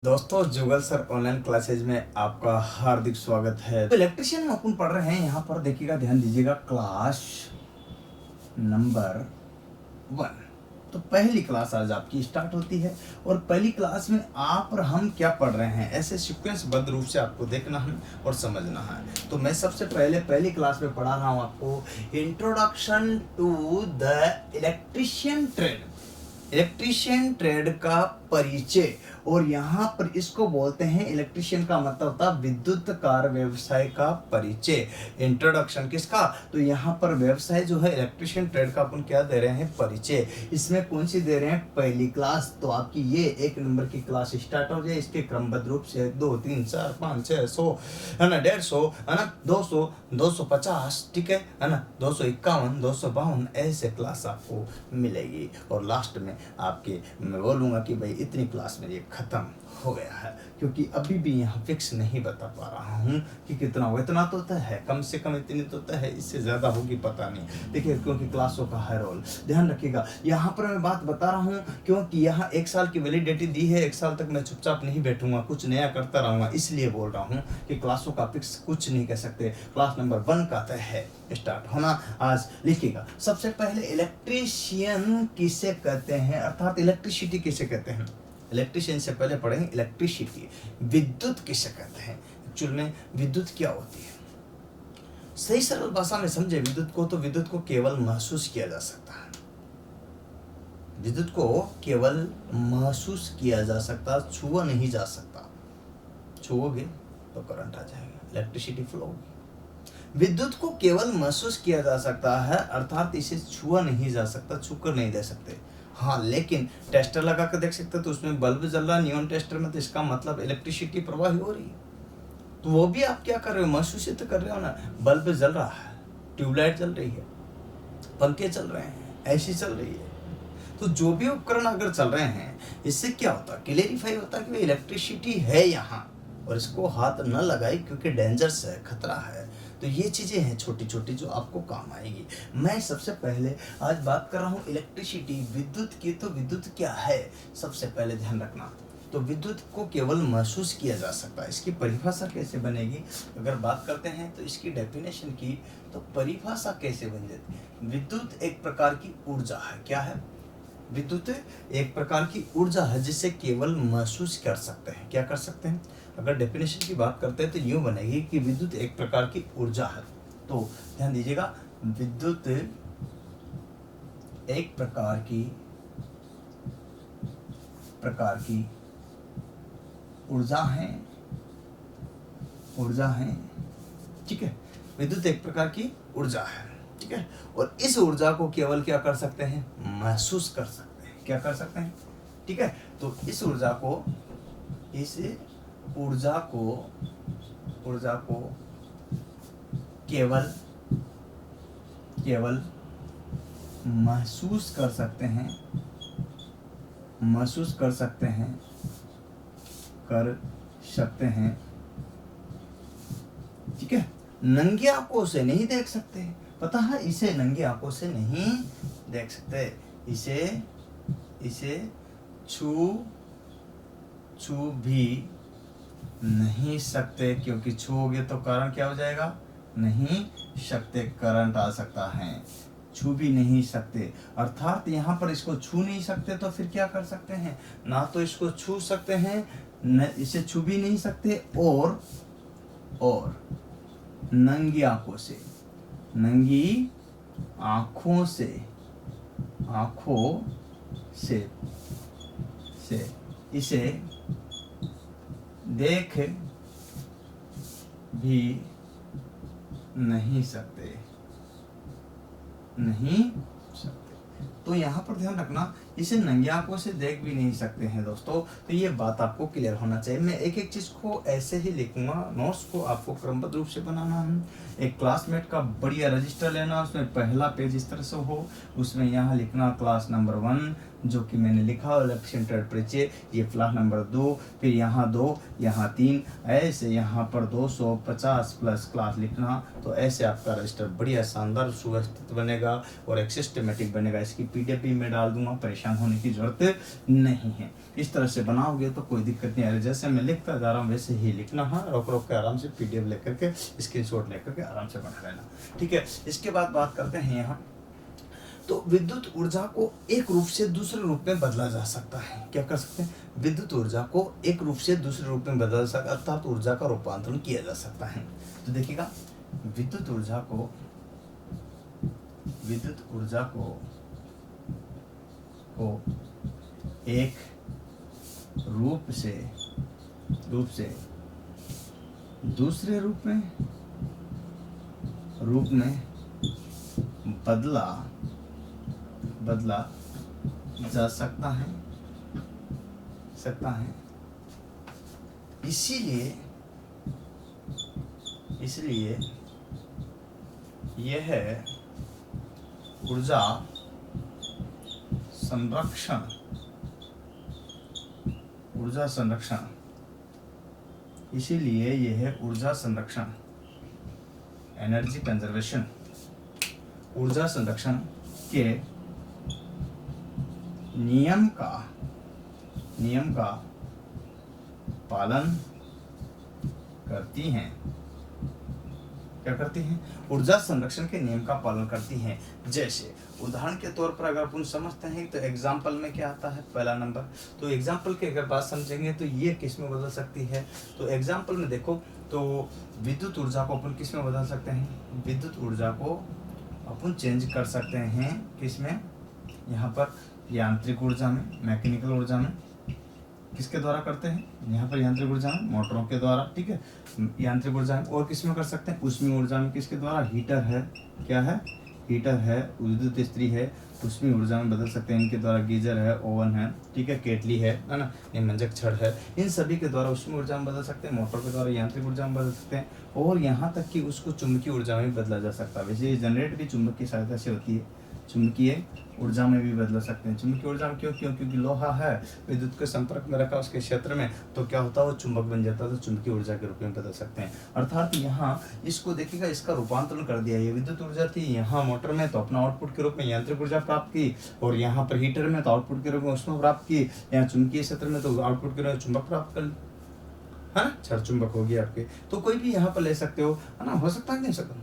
दोस्तों जुगल sir online classes में आपका हार्दिक स्वागत है। तो इलेक्ट्रिशियन में अपन पढ़ रहे हैं, यहाँ पर देखिएगा, ध्यान दीजिएगा, क्लास नंबर 1। तो पहली क्लास आज आपकी स्टार्ट होती है और पहली क्लास में आप और हम क्या पढ़ रहे हैं, ऐसे सीक्वेंसबद्ध रूप से आपको देखना है और समझना है। तो मैं सबसे पहले पहली क्लास में पढ़ा रहा हूँ आपको introduction to the electrician trade, electrician trade का परिचय। और यहाँ पर इसको बोलते हैं, इलेक्ट्रिशियन का मतलब होता है विद्युत कार व्यवसाय का परिचय। इंट्रोडक्शन किसका? तो यहाँ पर व्यवसाय जो है इलेक्ट्रिशियन ट्रेड का अपन क्या दे रहे हैं, परिचय। इसमें कौन सी दे रहे हैं, पहली क्लास। तो आपकी ये 1 नंबर की क्लास स्टार्ट हो जाए, इसके क्रमबद्ध रूप से 2 3 4 5 6 100 है ना, 150 है ना, 200 250, ठीक है ना, 251 252 ऐसे क्लास आपको मिलेगी। और लास्ट में आपके मैं बोलूँगा कि भाई इतनी क्लास में ये खत्म हो गया है, क्योंकि अभी भी यहाँ फिक्स नहीं बता पा रहा हूँ कि कितना होगा। इतना तो तय है, कम से कम इतनी तो तय है, इससे ज़्यादा होगी पता नहीं। देखिए, क्योंकि क्लासों का है रोल, ध्यान रखिएगा। यहाँ पर मैं बात बता रहा हूँ क्योंकि यहाँ 1 साल की वैलिडिटी दी है, 1 साल तक मैं चुपचाप नहीं बैठूंगा, कुछ नया करता रहूँगा, इसलिए बोल रहा हूँ कि क्लासों का फिक्स कुछ नहीं कह सकते। क्लास नंबर 1 का तय है स्टार्ट होना। आज लिखिएगा, सबसे पहले इलेक्ट्रीशियन किसे कहते हैं, अर्थात इलेक्ट्रिसिटी किसे कहते हैं। इलेक्ट्रिशियन से पहले पढ़ेंगे इलेक्ट्रिसिटी, विद्युत किसे कहते हैं। एक्चुअल में विद्युत क्या होती है, सही सरल भाषा में समझे विद्युत को, तो विद्युत को केवल महसूस किया जा सकता है। विद्युत को केवल महसूस किया जा सकता, छुआ नहीं जा सकता। छुओगे तो करंट आ जाएगा, इलेक्ट्रिसिटी फ्लो होगी। विद्युत को केवल महसूस किया जा सकता है, अर्थात इसे छुआ नहीं जा सकता, छूकर नहीं दे सकते। हाँ, लेकिन टेस्टर लगा कर देख सकते, तो उसमें बल्ब जल रहा है नियॉन टेस्टर में, तो इसका मतलब इलेक्ट्रिसिटी प्रवाह हो रही है। तो वो भी आप क्या कर रहे हो, महसूस तो कर रहे हो ना। बल्ब जल रहा है, ट्यूबलाइट जल रही है, पंखे चल रहे हैं, एसी चल रही है। तो जो भी उपकरण अगर चल रहे हैं, इससे क्या होता है, क्लियरिफाई होता है कि इलेक्ट्रिसिटी है यहाँ, और इसको हाथ न लगाए क्योंकि डेंजरस है, खतरा है। तो ये चीज़ें हैं छोटी छोटी जो आपको काम आएगी। मैं सबसे पहले आज बात कर रहा हूँ इलेक्ट्रिसिटी, विद्युत की। तो विद्युत क्या है, सबसे पहले ध्यान रखना। तो विद्युत को केवल महसूस किया जा सकता है, इसकी परिभाषा कैसे बनेगी, अगर बात करते हैं तो इसकी डेफिनेशन की, तो परिभाषा कैसे बन जाती है। विद्युत एक प्रकार की ऊर्जा है। क्या है, विद्युत एक प्रकार की ऊर्जा है जिसे केवल महसूस कर सकते हैं। क्या कर सकते हैं, अगर डेफिनेशन की बात करते हैं तो यूं बनेगी कि विद्युत एक प्रकार की ऊर्जा है। तो ध्यान दीजिएगा, विद्युत एक प्रकार की ऊर्जा है, ठीक है। विद्युत एक प्रकार की ऊर्जा है, ठीक है। और इस ऊर्जा को केवल क्या कर सकते हैं, महसूस कर सकते हैं। क्या कर सकते हैं, ठीक है। तो इस ऊर्जा को केवल महसूस कर सकते हैं, ठीक है। नंगी आंखों से नहीं देख सकते, पता है, इसे नंगी आंखों से नहीं देख सकते, इसे छू भी नहीं सकते, क्योंकि छूओगे तो कारण क्या हो जाएगा, नहीं सकते, करंट आ सकता है। छू भी नहीं सकते, अर्थात यहाँ पर इसको छू नहीं सकते, तो फिर क्या कर सकते हैं, ना तो इसको छू सकते हैं, न इसे छू भी नहीं सकते, और नंगी आंखों से इसे देख भी नहीं सकते। तो यहाँ पर ध्यान रखना, इसे नंगी आंखों से देख भी नहीं सकते हैं दोस्तों। तो ये बात आपको क्लियर होना चाहिए। मैं एक एक चीज़ को ऐसे ही लिखूंगा, नोट्स को आपको क्रमबद्ध रूप से बनाना है। एक क्लासमेट का बढ़िया रजिस्टर लेना, उसमें पहला पेज इस तरह से हो, उसमें यहाँ लिखना क्लास नंबर 1, जो कि मैंने लिखा इलेक्ट्रिक सेंटर्ड परिचय, ये फ्लैग नंबर 2, फिर यहाँ 2, यहाँ 3, ऐसे यहाँ पर 250 प्लस क्लास लिखना। तो ऐसे आपका रजिस्टर बढ़िया शानदार सुव्यवस्थित बनेगा और एक सिस्टमेटिक बनेगा। इसकी पीडीएफ भी मैं डाल दूंगा, परेशान होने की जरूरत नहीं है। इस तरह से बनाओगे तो कोई दिक्कत नहीं आ रही। जैसे मैं लिखता जा रहा हूँ वैसे ही लिखना है, रोक रोक के आराम से पीडीएफ लेकर के स्क्रीनशॉट लेकर के आराम से बना लेना, ठीक है। इसके बाद बात करते हैं यहाँ, तो विद्युत ऊर्जा को एक रूप से दूसरे रूप में बदला जा सकता है। क्या कर सकते हैं? विद्युत ऊर्जा को एक रूप से दूसरे रूप में बदला जा सकता है, अर्थात ऊर्जा का रूपांतरण किया जा सकता है। तो देखिएगा, विद्युत ऊर्जा को एक रूप से दूसरे रूप में बदला जा सकता है। इसलिए यह ऊर्जा संरक्षण एनर्जी कंजर्वेशन, ऊर्जा संरक्षण के नियम का पालन करती हैं। क्या करती हैं? ऊर्जा संरक्षण के नियम का पालन करती हैं। जैसे उदाहरण के तौर पर अगर अपन समझते हैं तो एग्जाम्पल में क्या आता है, पहला नंबर। तो एग्जाम्पल की अगर बात समझेंगे तो ये किस में बदल सकती है? तो एग्जाम्पल में देखो, तो विद्युत ऊर्जा को अपन किस में बदल सकते हैं? विद्युत ऊर्जा को अपन चेंज कर सकते हैं किस में? यहाँ पर यांत्रिक ऊर्जा में, मैकेनिकल ऊर्जा में। किसके द्वारा करते हैं? यहाँ पर यांत्रिक ऊर्जा में, मोटरों के द्वारा, ठीक है, यांत्रिक ऊर्जा में। और किस में कर सकते हैं? ऊष्मीय ऊर्जा में। किसके द्वारा? हीटर है, क्या है? हीटर है, विद्युत इस्त्री है, ऊष्मीय ऊर्जा में बदल सकते हैं इनके द्वारा। गीजर है, ओवन है, ठीक है, केटली है ना, निमंजक छड़ है, इन सभी के द्वारा ऊष्मीय ऊर्जा में बदल सकते हैं। मोटर के द्वारा यांत्रिक ऊर्जा में बदल सकते हैं, और यहाँ तक कि उसको चुंबकीय ऊर्जा में बदला जा सकता है। वैसे ये जनरेट भी चुंबक की सहायता से होती है, चुंबकीय ऊर्जा में भी बदल सकते हैं। चुंबकीय ऊर्जा में क्योंकि लोहा है, विद्युत के संपर्क में रखा उसके क्षेत्र में, तो क्या होता है? वो चुंबक बन जाता है, तो चुंबकीय ऊर्जा के रूप में बदल सकते हैं। अर्थात यहाँ इसको देखिएगा, इसका रूपांतरण कर दिया। ये विद्युत ऊर्जा थी यहाँ मोटर में, तो अपना आउटपुट के रूप में यांत्रिक ऊर्जा प्राप्त की, और यहाँ पर हीटर में तो आउटपुट के रूप में ऊष्मा प्राप्त की, यहाँ चुंबकीय क्षेत्र में तो आउटपुट के रूप में चुंबक प्राप्त कर, है ना, छड़ चुंबक हो गया आपके। तो कोई भी यहाँ पर ले सकते हो, है ना, हो सकता है, नहीं सकता,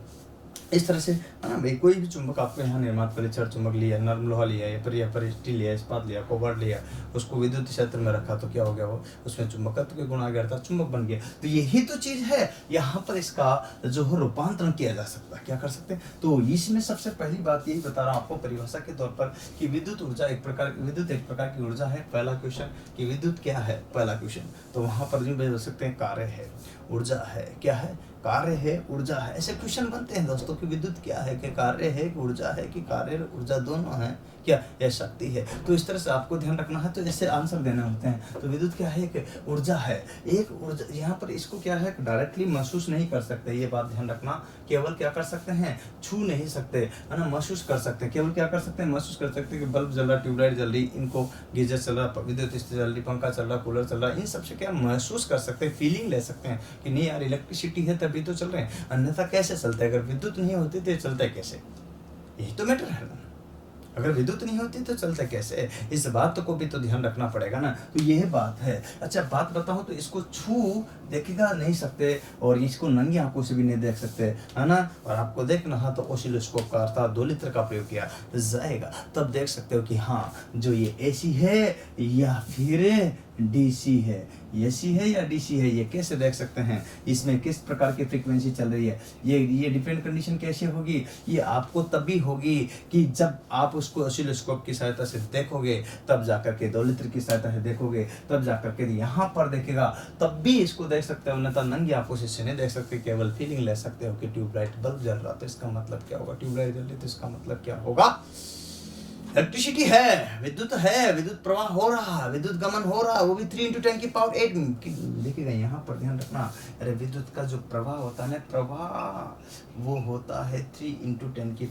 इस तरह से, है ना भाई। कोई भी चुंबक आपको यहाँ निर्मात करे, छड़ चुंबक लिया, नरम लोहा लिया, या पर स्टील लिया, इस्पात लिया, कोबाल्ट लिया, उसको विद्युत क्षेत्र में रखा, तो क्या हो गया? वो उसमें चुंबकत्व के गुण आ गया, अर्थात चुंबक बन गया। तो यही तो चीज है, यहाँ पर इसका जो है रूपांतरण किया जा सकता है। क्या कर सकते हैं? तो इसमें सबसे पहली बात यही बता रहा हूँ आपको परिभाषा के तौर पर, कि विद्युत एक प्रकार की ऊर्जा है। पहला क्वेश्चन कि विद्युत क्या है, पहला क्वेश्चन, तो वहां पर जो बता सकते हैं कार्य है, ऊर्जा है, क्या है? कार्य है, ऊर्जा है। ऐसे क्वेश्चन बनते हैं दोस्तों कि विद्युत क्या है, कि कार्य है, कि ऊर्जा है, कि कार्य ऊर्जा दोनों है, क्या यह शक्ति है। तो इस तरह से आपको ध्यान रखना है, तो ऐसे आंसर देने होते हैं। तो विद्युत क्या है? कि ऊर्जा है। एक ऊर्जा, यहाँ पर इसको क्या है, डायरेक्टली महसूस नहीं कर सकते, ये बात ध्यान रखना। केवल क्या कर सकते हैं? छू नहीं सकते, है ना, महसूस कर सकते हैं। केवल क्या कर सकते हैं? महसूस कर सकते हैं कि बल्ब जल रहा, ट्यूबलाइट जल रही, इनको गीजर चल रहा, विद्युत इस्त्री चल रही, पंखा चल रहा, कूलर चल रहा, इन सबसे क्या महसूस कर सकते हैं, फीलिंग ले सकते हैं कि नहीं यार इलेक्ट्रिसिटी है तभी तो चल रहे हैं, अन्यथा कैसे चलता है? अगर विद्युत नहीं होती तो चलता है कैसे? यही तो मैटर है ना। अगर विद्युत नहीं होती तो चलता कैसे? इस बात को भी तो ध्यान रखना पड़ेगा ना। तो यह बात है। अच्छा बात बताऊं तो इसको छू देखेगा नहीं सकते, और इसको नंगी आंखों से भी नहीं देख सकते, है ना। और आपको देखना है तो ऑसिलोस्कोप का अर्थात 2 लीटर का प्रयोग किया जाएगा, तब देख सकते हो कि हाँ जो ये एसी है या फिर डीसी है, एसी है या डीसी है। ये कैसे देख सकते हैं? इसमें किस प्रकार की फ्रीक्वेंसी चल रही है, ये डिपेंड कंडीशन कैसे होगी? ये आपको तभी होगी कि जब आप उसको ऑसिलोस्कोप की सहायता से देखोगे, तब जाकर के 2 लीटर की सहायता से देखोगे, तब जाकर के यहाँ पर देखेगा, तब भी इसको देख सकते हो। अन्यथा नंगी आंखों से नहीं देख सकते, केवल फीलिंग ले सकते हो कि ट्यूबलाइट बल्ब जल रहा तो इसका मतलब क्या होगा, ट्यूबलाइट जल रही तो इसका मतलब क्या होगा। इलेक्ट्रिसिटी है, विद्युत प्रवाह हो रहा है, विद्युत गमन हो रहा है, वो भी 3 × 10⁸ देखिएगा यहाँ पर ध्यान रखना। अरे विद्युत का जो प्रवाह होता है ना, प्रवाह वो होता है 3 × 10⁸,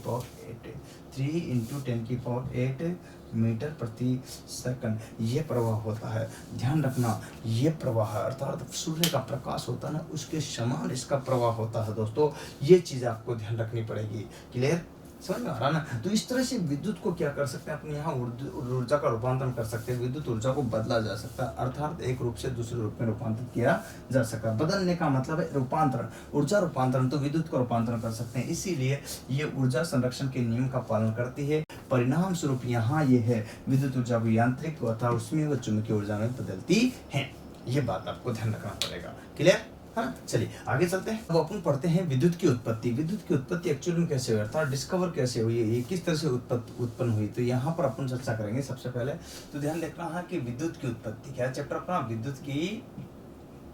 3 × 10⁸ मीटर प्रति सेकंड, ये प्रवाह होता है। ध्यान रखना, ये प्रवाह अर्थात सूर्य का प्रकाश होता है ना, उसके समान इसका प्रवाह होता है दोस्तों। ये चीज़ आपको ध्यान रखनी पड़ेगी। क्लियर, समझ में आ रहा ना? तो इस तरह से विद्युत को क्या कर सकते हैं, अपने यहाँ ऊर्जा का रूपांतरण कर सकते हैं, विद्युत ऊर्जा को बदला जा सकता है, अर्थात एक रूप से दूसरे रूप में रूपांतरित किया जा सकता है। बदलने का मतलब है रूपांतरण, ऊर्जा रूपांतरण, तो विद्युत का रूपांतरण कर सकते हैं। इसीलिए ये ऊर्जा संरक्षण के नियम का पालन करती है। परिणाम स्वरूप यहाँ ये है, विद्युत ऊर्जा को यांत्रिक अथवा उसमें व चुंबकीय ऊर्जा में बदलती है। ये बात आपको ध्यान रखना पड़ेगा। क्लियर, हाँ, चलिए आगे चलते हैं। अब अपन पढ़ते हैं विद्युत की उत्पत्ति। विद्युत की उत्पत्ति एक्चुअली में कैसे हुई, अर्थात डिस्कवर कैसे हुई, ये किस तरह से उत्पन्न हुई, तो यहाँ पर अपन चर्चा करेंगे। सबसे पहले तो ध्यान रखना है कि विद्युत की उत्पत्ति क्या है, चैप्टर अपना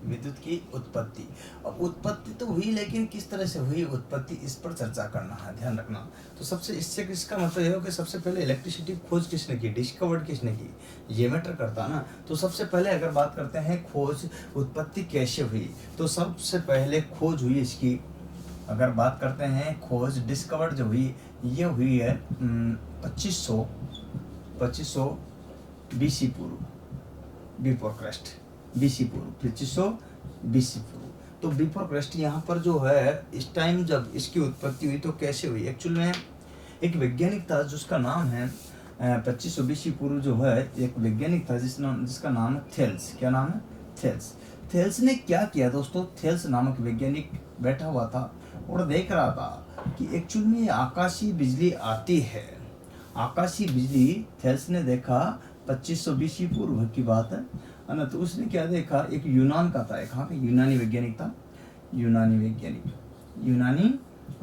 विद्युत की उत्पत्ति। अब उत्पत्ति तो हुई, लेकिन किस तरह से हुई उत्पत्ति, इस पर चर्चा करना है, ध्यान रखना। तो सबसे इससे इसका मतलब यह हो कि सबसे पहले इलेक्ट्रिसिटी खोज किसने की, डिस्कवर्ड किसने की, ये मैटर करता है ना। तो सबसे पहले अगर बात करते हैं खोज उत्पत्ति कैसे हुई, तो सबसे पहले खोज हुई इसकी, अगर बात करते हैं खोज डिस्कवर्ड जो हुई, ये हुई है 2500 BC पूर्व, बिफोर क्राइस्ट, BC पूर्व, 2500 BC पूर्व। तो बिफोर क्राइस्ट यहाँ पर जो है, इस टाइम जब इसकी उत्पत्ति हुई तो कैसे हुई, एक्चुअल में एक वैज्ञानिक था जिसका नाम है 2500 BC पूर्व जो है, एक वैज्ञानिक था जिसका नाम है थेल्स। क्या नाम है, थेल्स। थेल्स ने क्या किया दोस्तों, थेल्स नामक वैज्ञानिक बैठा हुआ था और देख रहा था कि एक्चुअल में आकाशीय बिजली आती है, आकाशीय बिजली। थेल्स ने देखा 2500 BC पूर्व की बात है ना। तो उसने क्या देखा, एक यूनान का था, एक हाँ यूनानी वैज्ञानिक था, यूनानी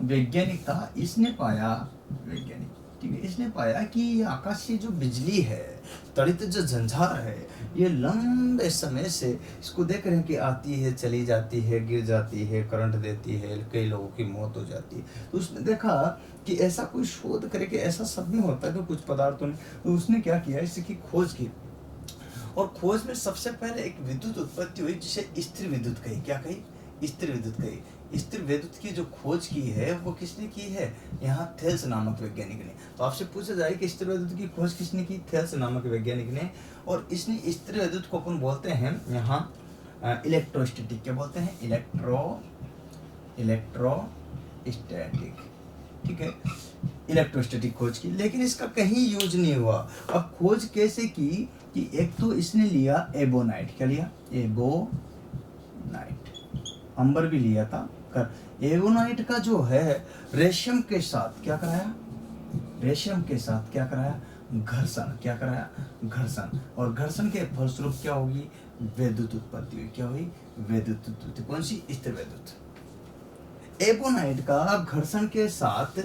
वैज्ञानिक था। इसने पाया, वैज्ञानिक, ठीक है, इसने पाया कि आकाशीय जो बिजली है, तड़ित जो झंझार है, ये लंबे समय से इसको देख रहे हैं कि आती है, चली जाती है, गिर जाती है, करंट देती है, कई लोगों की मौत हो जाती है। तो उसने देखा कि ऐसा कोई शोध करे कि ऐसा सब में होता है कि कुछ पदार्थों में। तो उसने क्या किया, इसकी खोज की, और खोज में सबसे पहले एक विद्युत उत्पत्ति हुई जिसे स्थिर विद्युत कही। क्या कही, स्थिर विद्युत कही। स्थिर विद्युत की जो खोज की है वो किसने की है, यहाँ थेल्स नामक वैज्ञानिक ने। तो आपसे पूछा जाए कि स्थिर विद्युत की खोज किसने की, थेल्स नामक वैज्ञानिक ने। और इसने स्थिर विद्युत को अपन बोलते हैं यहाँ इलेक्ट्रोस्टैटिक। क्या बोलते हैं, इलेक्ट्रोस्टैटिक, ठीक है, इलेक्ट्रोस्टैटिक खोज की। लेकिन इसका कहीं यूज नहीं हुआ। अब खोज कैसे की कि एक तो इसने लिया एबोनाइट। क्या लिया, एबोनाइट, अंबर भी लिया था कर। एबोनाइट का जो है रेशम के साथ क्या कराया, रेशम के साथ क्या कराया, घर्षण। क्या कराया, घर्षण। और घर्षण के फलस्वरूप क्या होगी, विद्युत उत्पत्ति हुई। क्या हुई, विद्युत उत्पत्ति। कौन सी, स्थिर विद्युत। एबोनाइट का घर्षण के साथ,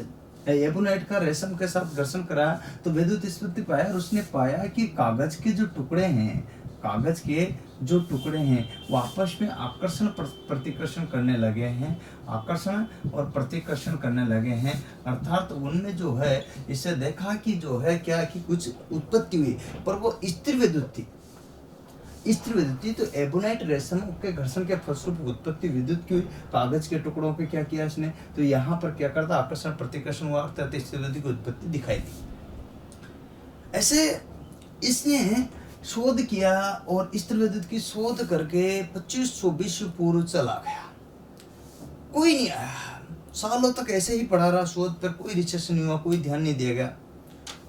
एबोनाइट का रेशम के साथ घर्षण कराया तो विद्युत उत्पत्ति पाया। और उसने पाया कि कागज के जो टुकड़े हैं, कागज के जो टुकड़े हैं वो आपस में आकर्षण प्रतिकर्षण करने लगे हैं, आकर्षण और प्रतिकर्षण करने लगे हैं। अर्थात उनमें जो है, इससे देखा कि जो है क्या कि कुछ उत्पत्ति हुई, पर वो स्थिर विद्युत थी, स्थिर विद्युत थी। तो एबोनाइट रेशम के घर्षण के फलस्वरूप उत्पत्ति विद्युत की हुई। कागज के टुकड़ों पे क्या किया इसने, तो यहाँ पर क्या करता, आकर्षण प्रतिकर्षण हुआ, अर्थात स्थिर विद्युत की उत्पत्ति दिखाई दी। ऐसे इसने शोध किया और स्थिर विद्युत की शोध करके 2500 BC पूर्व चला गया, कोई नहीं आया, सालों तक ऐसे ही पड़ा रहा, शोध पर कोई रिसर्च नहीं हुआ, कोई ध्यान नहीं दिया गया।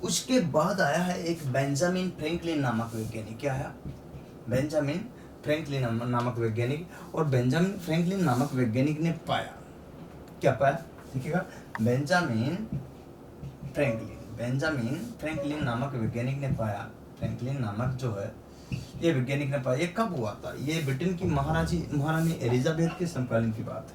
उसके बाद आया है एक बेंजामिन फ्रैंकलिन नामक वैज्ञानिक। क्या है, बेंजामिन फ्रैंकलिन नामक वैज्ञानिक। और बेंजामिन फ्रैंकलिन नामक वैज्ञानिक ने पाया, क्या पाया, देखिएगा, बेंजामिन फ्रैंकलिन नामक वैज्ञानिक ने पाया, फ्रैंकलिन नामक जो है ये वैज्ञानिक ने पाया। ये कब हुआ था, ये ब्रिटेन की महारानी एलिजाबेथ के समकालीन की बात है।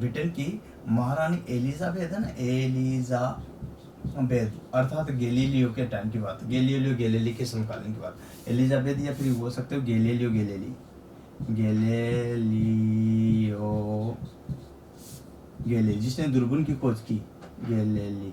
ब्रिटेन की महारानी एलिजाबेथ है ना, एलिजाबेथ, अर्थात गैलीलियो के टाइम की बात, गैलीली के समकालीन की बात। एलिजाबेथ या फिर बोल सकते हो गैलीलियो, जिसने दूरबीन की खोज की, गैलीली,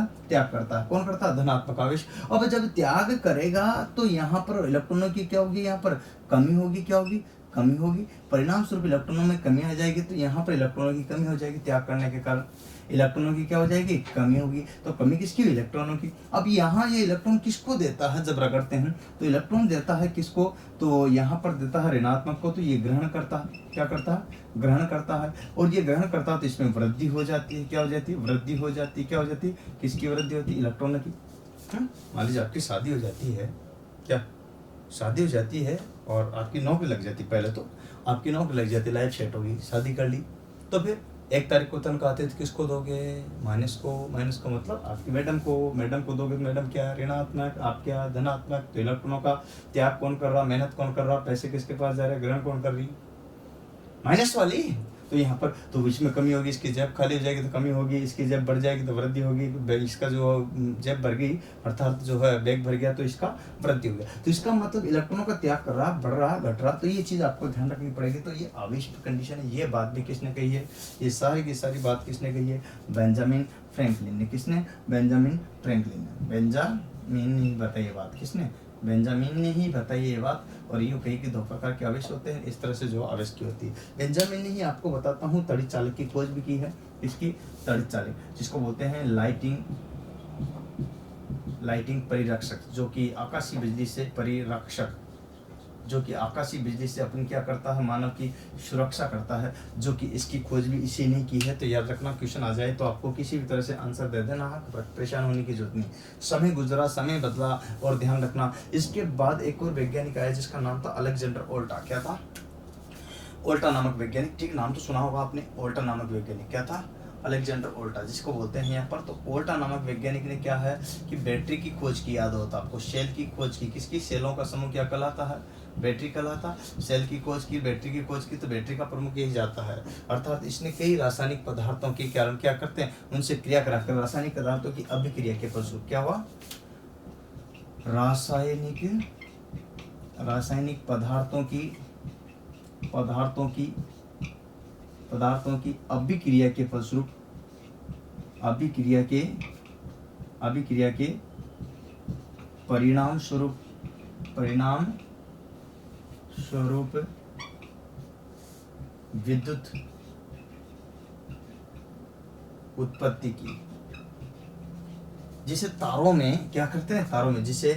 त्याग करता है। कौन करता है? धनात्मक आवेश। अब जब त्याग करेगा तो यहाँ पर इलेक्ट्रॉनों की क्या होगी? यहाँ पर कमी होगी। क्या होगी? कमी होगी। परिणाम स्वरूप इलेक्ट्रॉनों में कमी आ जाएगी, तो यहाँ पर इलेक्ट्रॉनों की कमी हो जाएगी। त्याग करने के कारण इलेक्ट्रॉनों की क्या हो जाएगी? कमी होगी। तो कमी किसकी? इलेक्ट्रॉनों की। अब यहाँ ये इलेक्ट्रॉन किसको देता है? जब रगड़ते हैं तो इलेक्ट्रॉन देता है किसको? तो यहाँ पर देता है ऋणात्मक को, तो ये ग्रहण करता है। क्या करता है? ग्रहण करता है। और ये ग्रहण करता है तो इसमें वृद्धि हो जाती है। क्या हो जाती है? वृद्धि हो जाती है। क्या हो जाती है? किसकी वृद्धि होती है? इलेक्ट्रॉन की। मान लीजिए आपकी शादी हो जाती है, क्या शादी हो जाती है और आपकी नौकरी लग जाती है। पहले तो आपकी नौकरी लग जाती है, लाइफ सेट होगी, शादी कर ली, तो फिर 1 तारीख को तनख्वाह आती है तो किसको दोगे? माइनस को। माइनस को मतलब आपकी मैडम को। मैडम को दोगे तो मैडम क्या? ऋणात्मक। आप क्या? धनात्मक। तो इलेक्ट्रॉनों का त्याग कौन कर रहा? मेहनत कौन कर रहा? पैसे किसके पास जा रहे हैं? ग्रहण कौन कर रही? माइनस वाली। तो यहाँ पर तो इसमें कमी होगी, इसकी जेब खाली हो जाएगी तो कमी होगी, इसकी जेब बढ़ जाएगी तो वृद्धि होगी। इसका जो जेब भर गई अर्थात जो है बैग भर गया तो इसका वृद्धि हो गया। तो इसका मतलब इलेक्ट्रॉनों का त्याग कर रहा, बढ़ रहा, घट रहा। तो ये चीज़ आपको ध्यान रखनी पड़ेगी। तो ये आवेश कंडीशन है। ये बात भी किसने कही है? ये सारी की सारी बात किसने कही है? बेंजामिन फ्रैंकलिन ने। किसने? बेंजामिन फ्रैंकलिन ने। बेंजामिन ने बताई ये बात। किसने? बेंजामिन ने ही बताई ये बात। और यूँ कही कि 2 प्रकार के आवेश होते हैं, इस तरह से जो आवेश की होती है। बेंजामिन ने ही आपको बताता हूँ तड़ित चालक की खोज भी की है। इसकी तड़ित चालक जिसको बोलते हैं लाइटिंग परिरक्षक, जो कि आकाशीय बिजली से परिरक्षक, जो कि आकाशीय बिजली से अपन क्या करता है? मानव की सुरक्षा करता है। जो कि इसकी खोज भी इसी ने की है। तो याद रखना, क्वेश्चन आ जाए तो आपको किसी भी तरह से आंसर दे देना, परेशान होने की जरूरत नहीं। समय गुजरा, समय बदला, और ध्यान रखना इसके बाद एक और वैज्ञानिक आया जिसका नाम था अलेक्जेंडर ओल्टा। क्या था? ओल्टा नामक वैज्ञानिक। ठीक, नाम तो सुना होगा आपने। ओल्टा नामक वैज्ञानिक क्या था? अलेक्जेंडर ओल्टा, जिसको बोलते हैं यहाँ पर। तो ओल्टा नामक वैज्ञानिक ने क्या है कि बैटरी की खोज की। याद होता आपको, सेल की खोज की। किसकी? सेलों का समूह क्या कहलाता है? बैटरी कहलाता। सेल की खोज की, बैटरी की खोज की, तो बैटरी का प्रमुख यही जाता है। अर्थात इसने कई रासायनिक पदार्थों के कारण क्या करते हैं? उनसे क्रिया कराकर रासायनिक पदार्थों की अभिक्रिया के फलस्वरूप क्या हुआ? रासायनिक पदार्थों की अभिक्रिया के फलस्वरूप परिणाम स्वरूप विद्युत उत्पत्ति की, जिसे तारों में क्या करते हैं, तारों में जिसे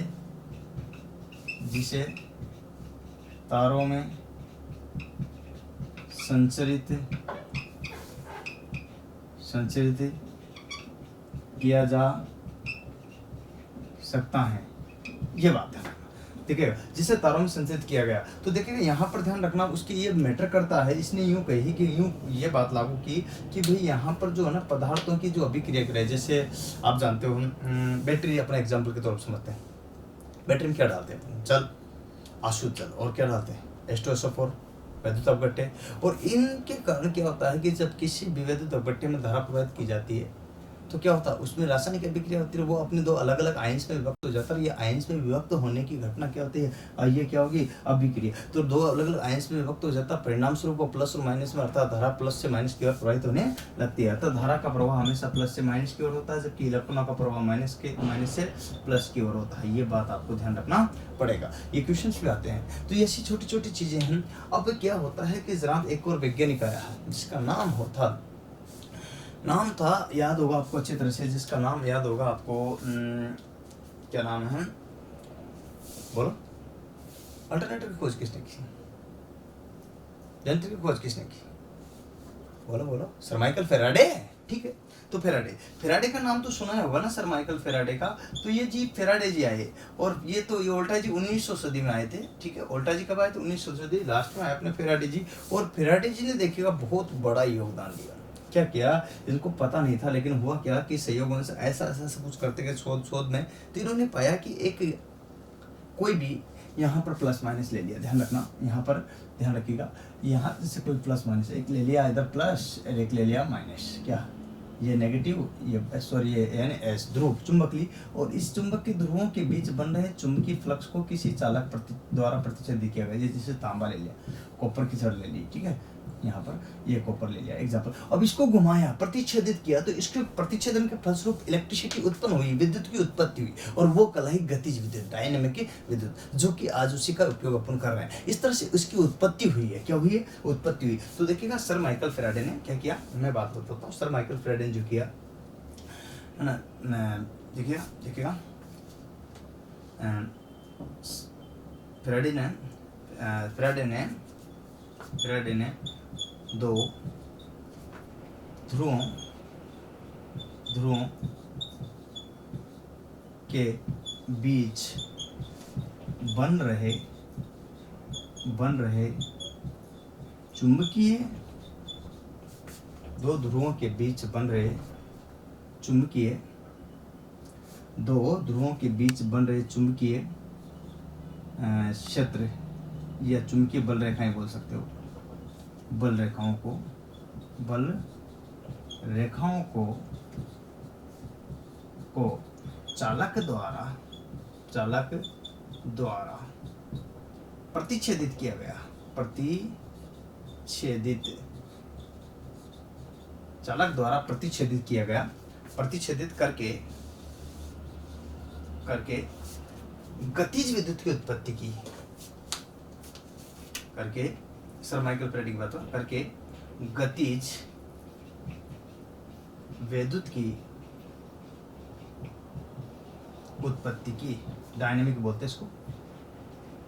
तारों में संचरित किया जा सकता है। ये बात है, देखिएगा, जिसे तारों में संचरित किया गया। तो देखिएगा यहाँ पर ध्यान रखना, उसके ये मैटर करता है। इसने यूं कही कि यूं ये बात लागू की कि भाई यहाँ पर जो है ना पदार्थों की जो अभिक्रिया करे, जैसे आप जानते हो बैटरी, अपना एग्जाम्पल के तौर पर समझते हैं। बैटरी में क्या डालते हैं, जल, अशुद्ध जल, और क्या डालते हैं, H2SO4, विद्युत अपघट्य। और इनके कारण क्या होता है कि जब किसी भी विद्युत अपघट्य में धारा प्रवाहित की जाती है तो क्या होता है, उसमें रासायनिक अभिक्रिया होती है, वो अपने दो अलग अलग आयंस में विभक्त हो जाता है। ये आयंस में विभक्त होने की घटना क्या होती है, ये क्या होगी, अभिक्रिया। तो दो अलग अलग आयंस में विभक्त हो जाता है, परिणाम स्वरूप वो प्लस और माइनस में, अर्थात धारा प्लस से माइनस की ओर प्रवाहित होने लगती है। अर्थात धारा का प्रवाह हमेशा प्लस से माइनस की ओर होता है, जबकि इलेक्ट्रॉनों का प्रवाह माइनस से प्लस की ओर होता है। ये बात आपको ध्यान रखना पड़ेगा, ये क्वेश्चंस भी आते हैं। तो ऐसी छोटी छोटी चीजें हैं। अब क्या होता है कि जरा एक और वैज्ञानिक आया है जिसका नाम था, याद होगा आपको अच्छी तरह से, जिसका नाम याद होगा आपको, क्या नाम है, बोलो। अल्टरनेटर की खोज किसने की, यंत्र की खोज किसने की, बोलो। सर माइकल फेराडे, ठीक है। तो फेराडे का नाम तो सुना होगा ना, सर माइकल फेराडे का। तो ये जी फेराडे जी आए, और ये वोल्टा जी 1900 सदी में आए थे, ठीक है। वोल्टा जी कब आए थे, 1900 सदी लास्ट में आए अपने फेराडे जी। और फेराडे जी ने देखिएगा बहुत बड़ा योगदान दिया। क्या किया, इनको पता नहीं था, लेकिन हुआ क्या कि संयोगों से ऐसा कुछ करते गए शोध में, तो इन्होंने पाया कि एक कोई भी यहाँ पर प्लस माइनस ले लिया, ध्यान रखना, यहाँ पर ध्यान रखिएगा, यहाँ जैसे कोई प्लस माइनस एक ले लिया, इधर प्लस और एक ले लिया माइनस, क्या ये नेगेटिव, ये यानी एस ध्रुव चुंबक ली, और इस चुंबक के ध्रुवों के बीच बन रहे चुंबकीय फ्लक्स को किसी चालक द्वारा प्रतिच्छेदित किया गया, जैसे तांबा ले लिया, कॉपर की छड़ ले ली, ठीक है, यहाँ पर ये कॉपर ले लिया एग्जाम्पल। अब इसको घुमाया, प्रतिच्छेदित किया, तो इसके प्रतिच्छेदन के फलस्वरूप इलेक्ट्रिसिटी उत्पन्न हुई, विद्युत की उत्पत्ति हुई, और वो कहलाई गतिज विद्युत, डायनेमिक विद्युत, जो कि आज उसी का उपयोग अपन कर रहे हैं। इस तरह से उसकी उत्पत्ति हुई है। क्या हुई है, उत्पत्ति हुई। तो देखिएगा सर माइकल फेराडे ने क्या किया, मैं बात बताता हूँ। सर माइकल फेराडे ने जो किया है ना, देखिएगा फेराडे ने दो ध्रुवों के बीच बन रहे चुंबकीय, दो ध्रुवों के बीच बन रहे चुंबकीय क्षेत्र या चुंबकीय बल रेखाएं बोल सकते हो, बल रेखाओं को चालक द्वारा प्रतिच्छेदित किया गया, चालक द्वारा प्रतिच्छेदित किया गया, प्रतिच्छेदित करके गतिज विद्युत की उत्पत्ति की, करके सर माइकल फेराडे की बात करके गतिज विद्युत की उत्पत्ति की, डायनेमिक बोलते इसको,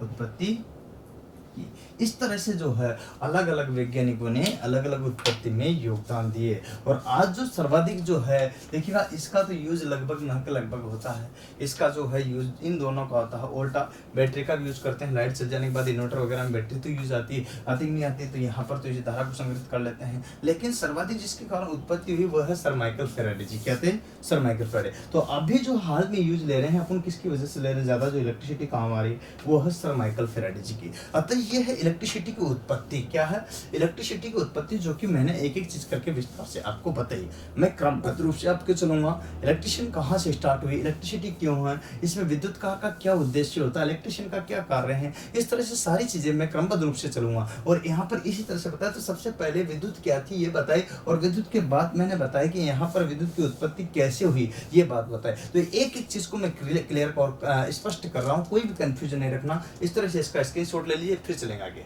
उत्पत्ति की। इस तरह से जो है अलग अलग वैज्ञानिकों ने अलग अलग उत्पत्ति में योगदान दिए। और आज जो सर्वाधिक जो है देखिएगा, इसका तो यूज लगभग होता है। इसका जो है यूज इन दोनों का होता है। उल्टा बैटरी का यूज करते हैं, लाइट चल जाने के बाद इन्वर्टर वगैरह में बैटरी तो यूज आती है, नहीं आती, तो यहाँ पर तो ये धारा को संग्रहित कर लेते हैं। लेकिन सर्वाधिक जिसके कारण उत्पत्ति हुई वह है सर माइकल फेराडे जी। कहते हैं सर माइकल फेराडे। तो अभी जो हाल में यूज ले रहे हैं अपन, किसकी वजह से ले रहे हैं, ज्यादा जो इलेक्ट्रिसिटी काम आ रही है वो है सर माइकल फेराडे जी की। अतः ये है इलेक्ट्रिसिटी की उत्पत्ति। क्या है? इलेक्ट्रिसिटी की उत्पत्ति, जो कि मैंने एक एक चीज करके विस्तार से आपको बताई। मैं क्रमबद्ध रूप से आपके चलूंगा। इलेक्ट्रिशियन कहाँ से स्टार्ट हुई, इलेक्ट्रिसिटी क्यों है, इसमें विद्युत कार का क्या उद्देश्य होता है, इलेक्ट्रिशियन का क्या कार्य है, इस तरह से सारी चीजें मैं क्रमबद्ध रूप से चलूंगा। और यहाँ पर इसी तरह से बताया, तो सबसे पहले विद्युत क्या थी ये बताई, और विद्युत के बाद मैंने बताया कि यहाँ पर विद्युत की उत्पत्ति कैसे हुई ये बात बताई। तो एक एक चीज को मैं क्लियर और स्पष्ट कर रहा हूँ, कोई भी कंफ्यूजन नहीं रखना। इस तरह से इसका स्क्रीनशॉट ले लीजिए, फिर चलेंगे आगे।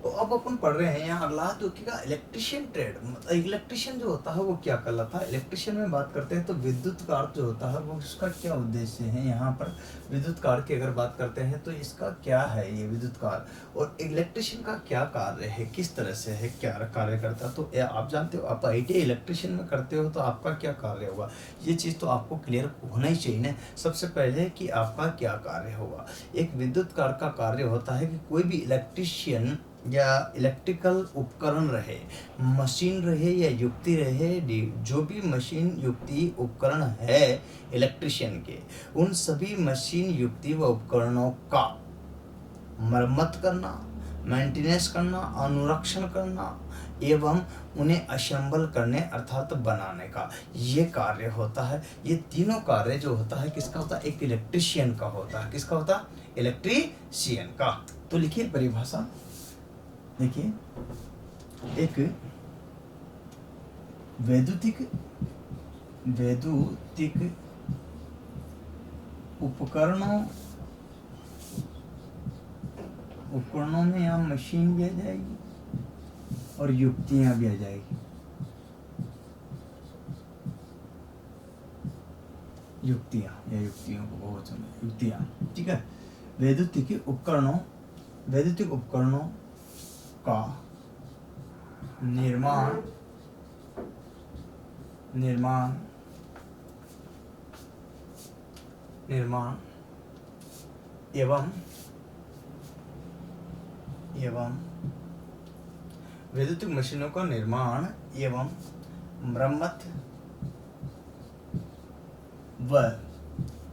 तो अब अपन पढ़ रहे हैं यहाँ अगला तो क्या, इलेक्ट्रिशियन ट्रेड। इलेक्ट्रिशियन जो होता है वो क्या कहलाता है। इलेक्ट्रिशियन में बात करते हैं तो विद्युत कार जो होता है वो उसका क्या उद्देश्य है। यहाँ पर विद्युत कार की अगर बात करते हैं तो इसका क्या है ये विद्युत कार, और इलेक्ट्रिशियन का क्या कार्य है, किस तरह से है, क्या कार्य करता है। तो आप जानते हो, आप ITI इलेक्ट्रिशियन में करते हो तो आपका क्या कार्य होगा, ये चीज़ तो आपको क्लियर होना ही चाहिए ना सबसे पहले कि आपका क्या कार्य होगा। एक विद्युत कार का कार्य होता है कि कोई भी इलेक्ट्रिशियन या इलेक्ट्रिकल उपकरण रहे, मशीन रहे या युक्ति रहे, जो भी मशीन युक्ति उपकरण है इलेक्ट्रिशियन के, उन सभी मशीन युक्ति व उपकरणों का मरम्मत करना, मेंटेनेंस करना, अनुरक्षण करना एवं उन्हें असेंबल करने अर्थात बनाने का ये कार्य होता है। ये तीनों कार्य जो होता है किसका होता है, एक इलेक्ट्रिशियन का होता है। किसका होता है, इलेक्ट्रिशियन का। तो लिखिए परिभाषा, देखिए एक वैद्युतिक उपकरणों में यहाँ मशीन भी आ जाएगी और युक्तियां भी आ जाएगी। युक्तियों को बहुत समय युक्तियां, ठीक है। वैद्युतिक उपकरणों का निर्माण एवं वैद्युतिक मशीनों का निर्माण एवं मरम्मत व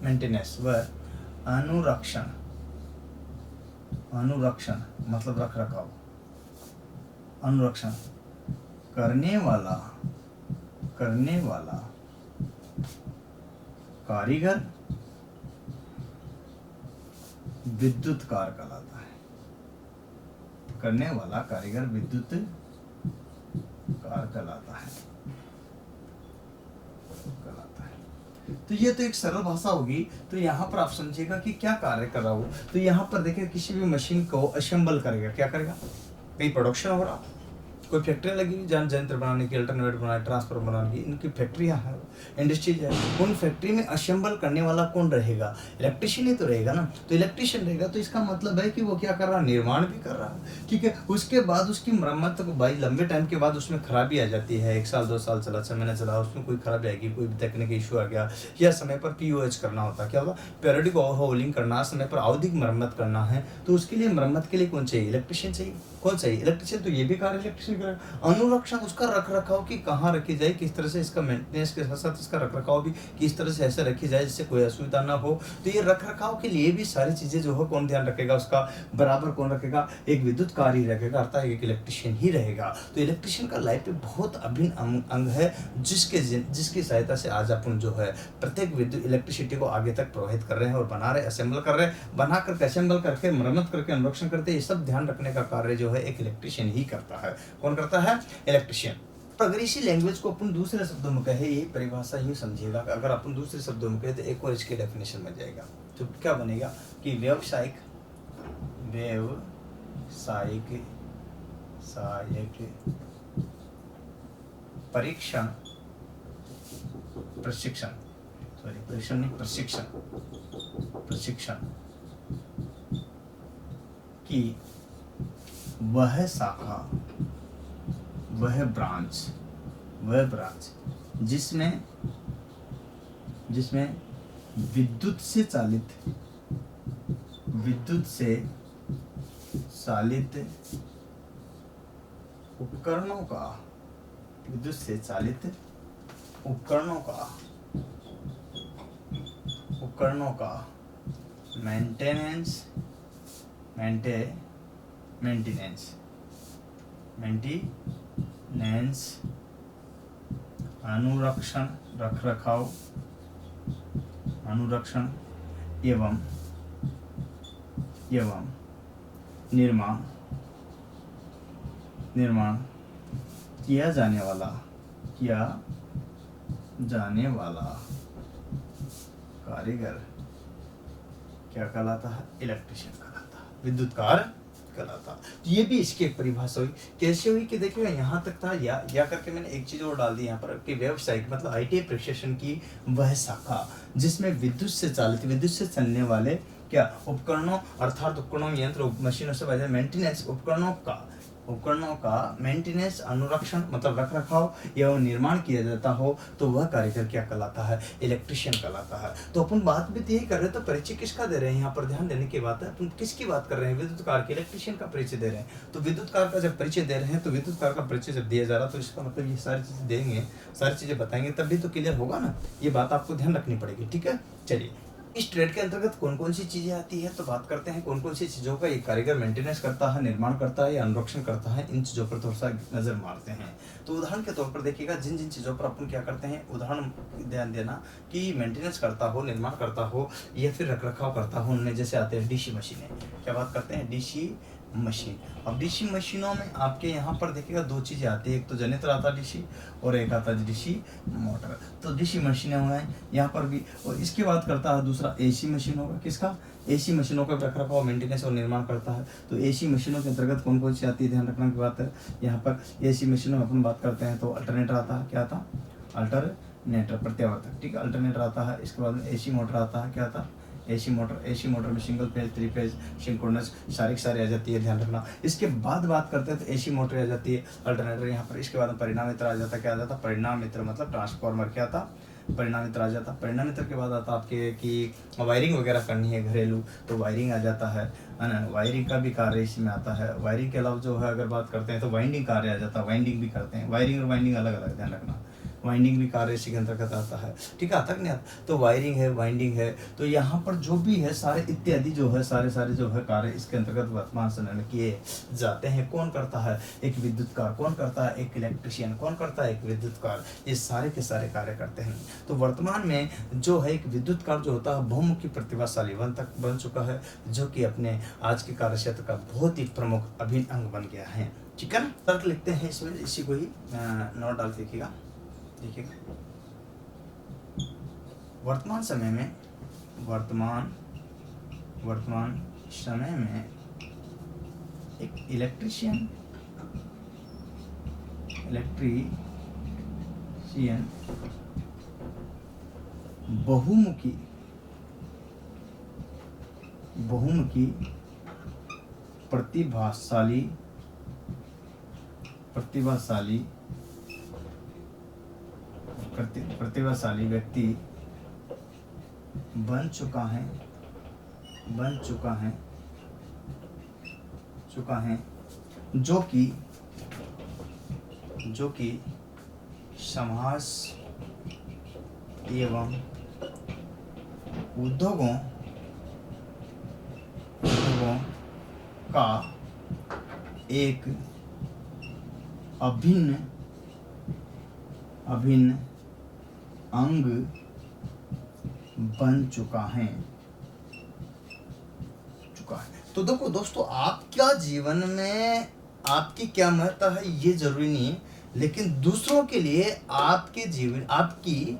मेंटेनेंस व अनुरक्षण मतलब रख रखाव, अनुरक्षण करने वाला कारीगर विद्युत कार कहलाता है। करने वाला कारीगर विद्युत कार कहलाता है। तो ये तो एक सरल भाषा होगी। तो यहाँ पर आप समझिएगा कि क्या कार्य कर रहा हूँ। तो यहाँ पर देखिए किसी भी मशीन को असेंबल करेगा, क्या करेगा, कहीं प्रोडक्शन हो रहा, कोई फैक्ट्री लगी हुई यंत्र बनाने की, अल्टरनेट बनाने, ट्रांसफर बनाने की, इनकी फैक्ट्रियाँ हैं, इंडस्ट्रीज है। उन फैक्ट्री में असेंबल करने वाला कौन रहेगा, इलेक्ट्रिशियन ही तो रहेगा ना। तो इलेक्ट्रिशियन रहेगा तो इसका मतलब है कि वो क्या कर रहा है, निर्माण भी कर रहा है, ठीक है। उसके बाद उसकी मरम्मत को भाई लंबे टाइम के बाद उसमें खराबी आ जाती है, 1 साल 2 साल चला, 6 महीने चला, उसमें कोई खराबी आएगी, कोई तकनीकी इशू आ गया, या समय पर POH करना होता है, क्या होगा, पीरियडिक ओवरहॉलिंग करना, समय पर आवधिक मरम्मत करना है। तो उसके लिए मरम्मत के लिए कौन चाहिए, इलेक्ट्रिशियन चाहिए। कौन चाहिए, इलेक्ट्रिशियन। तो ये भी कार्य इलेक्ट्रिशियन करेगा। अनुरक्षण, उसका रख रखाव की कहाँ रखी जाए, किस तरह से इसका मेंटेनेंस के साथ साथ इसका रख रखाव भी किस तरह से ऐसे रखी जाए जिससे कोई असुविधा ना हो। तो ये रख रखाव के लिए भी सारी चीजें जो है कौन ध्यान रखेगा, उसका बराबर कौन रखेगा, एक विद्युत कार ही रखेगा, अर्थात एक इलेक्ट्रिशियन ही रहेगा। तो इलेक्ट्रिशियन का लाइफ में बहुत अभिन्न अंग है, जिसकी सहायता से आज अपन जो है प्रत्येक विद्युत इलेक्ट्रिसिटी को आगे तक प्रवाहित कर रहे हैं और बना रहे, असेंबल कर रहे हैं, बना करके असेंबल करके मरम्मत करके अनुरक्षण करते, ये सब ध्यान रखने का कार्य जो है एक इलेक्ट्रिशियन ही करता है। कौन करता है, इलेक्ट्रिशियन। अगर इसी लैंग्वेज को अपन दूसरे शब्दों में कहे, यही परिभाषा यूँ समझिएगा, अगर अपन दूसरे शब्दों में कहे तो एक और इसके डेफिनेशन में जाएगा। तो क्या बनेगा कि व्यावसायिक प्रशिक्षण की वह शाखा, वह ब्रांच जिसमें विद्युत से चालित उपकरणों का मेंटेनेंस मेंटेनेंस अनुरक्षण, रख रखाव, अनुरक्षण एवं निर्माण किया जाने वाला कारीगर क्या कहलाता है? इलेक्ट्रिशियन कहलाता है, विद्युतकार कहलाता। तो ये भी इसकी एक परिभाषा हुई। कैसे हुई कि देखिएगा यहाँ तक था या करके मैंने एक चीज और डाल दी यहाँ पर कि व्यावसायिक मतलब आईटी प्रशिक्षण की वह शाखा जिसमें विद्युत से चलने वाले क्या उपकरणों अर्थात उपकरणों, यंत्र, मशीनों से वजह मेंटेनेंस, उपकरणों का मेंटेनेंस, अनुरक्षण मतलब रख रखाव एवं निर्माण किया जाता हो तो वह कारीगर क्या कहलाता है? इलेक्ट्रिशियन कहलाता है। तो अपन बात भी यही कर रहे हैं, तो परिचय किसका दे रहे हैं? यहाँ पर ध्यान देने की बात है, अपन किसकी बात कर रहे हैं? विद्युतकार के, इलेक्ट्रिशियन का परिचय दे रहे हैं। तो विद्युतकार का जब परिचय दे रहे हैं तो विद्युतकार का परिचय जब दिया जा रहा तो इसका मतलब ये सारी चीजें देंगे, सारी चीजें बताएंगे तभी तो क्लियर होगा ना। ये बात आपको ध्यान रखनी पड़ेगी, ठीक है। चलिए, इस ट्रेड के अंतर्गत कौन कौन सी चीजें आती है तो बात करते हैं कौन कौन सी चीजों का ये कारीगर मेंटेनेंस करता है, निर्माण करता है या अनुरक्षण करता है। इन चीजों पर थोड़ा सा नजर मारते हैं। तो उदाहरण के तौर पर देखिएगा जिन जिन चीजों पर अपन क्या करते हैं, उदाहरण ध्यान देना कि मेंटेनेंस करता हो, निर्माण करता हो या फिर रख रखाव करता हो, उनमें जैसे आते हैं डीसी मशीनें। क्या बात करते हैं? DC machine. अब डीसी मशीनों में आपके यहाँ पर देखिएगा दो चीजें आती है, एक तो जनरेटर आता है डीसी और एक आता है डीसी मोटर। तो डीसी मशीनें हुए यहाँ पर भी। और इसकी बात करता है दूसरा एसी मशीन होगा। किसका? एसी मशीनों का रख रखाव, मेंटेनेंस और निर्माण करता है। तो एसी मशीनों के अंतर्गत कौन कौन सी आती है, ध्यान रखने की बात है। यहाँ पर एसी मशीनों में अपन बात करते हैं तो अल्टरनेटर आता है। क्या आता? अल्टरनेटर, प्रत्यावर्तक, ठीक है, अल्टरनेटर आता है। इसके बाद में एसी मोटर आता है। क्या आता? एसी मोटर में सिंगल फेज, 3 फेज, सिंक्रोनस सारी आ जाती है, ध्यान रखना। इसके बाद बात करते हैं तो एसी मोटर आ जाती है, अल्टरनेटर यहाँ पर। इसके बाद परिणामित्र आ जाता है। क्या आ जाता? परिणामित्र मतलब ट्रांसफार्मर। क्या था? परिणामित्र आ जाता। परिणामित्र के बाद आता आपके कि वायरिंग वगैरह करनी है घरेलू तो वायरिंग आ जाता है ना। वायरिंग का भी कार्य इसमें आता है। वायरिंग के अलावा जो है अगर बात करते हैं तो वाइंडिंग कार्य आ जाता है, वाइंडिंग भी करते हैं। वायरिंग और वाइंडिंग अलग अलग, ध्यान रखना। वाइंडिंग भी कार्य इसी के अंतर्गत आता है, ठीक है। आता कि नहीं आता? तो वायरिंग है, वाइंडिंग है, तो यहाँ पर जो भी है सारे इत्यादि जो है सारे जो है कार्य इसके अंतर्गत वर्तमान समय में किए जाते हैं। कौन करता है? एक विद्युतकार। कौन करता है? एक इलेक्ट्रिशियन। कौन करता है? एक विद्युतकार। ये सारे के सारे कार्य करते हैं। तो वर्तमान में जो है एक विद्युतकार जो होता है बहुमुखी प्रतिभाशाली बन चुका है, जो कि अपने आज के कार्य क्षेत्र का बहुत ही प्रमुख अभिन्न अंग बन गया है, ठीक है ना। तर्क लिखते हैं इसमें, इसी को ही नोट डाल देखिएगा। देखिएगा वर्तमान समय में एक इलेक्ट्रिशियन बहुमुखी प्रतिभाशाली व्यक्ति बन चुका है जो कि समाज एवं उद्योगों का एक अभिन्न अंग बन चुका है। तो देखो दोस्तों, आपका जीवन में आपकी क्या महत्ता है ये जरूरी नहीं है, लेकिन दूसरों के लिए आपके जीवन आपकी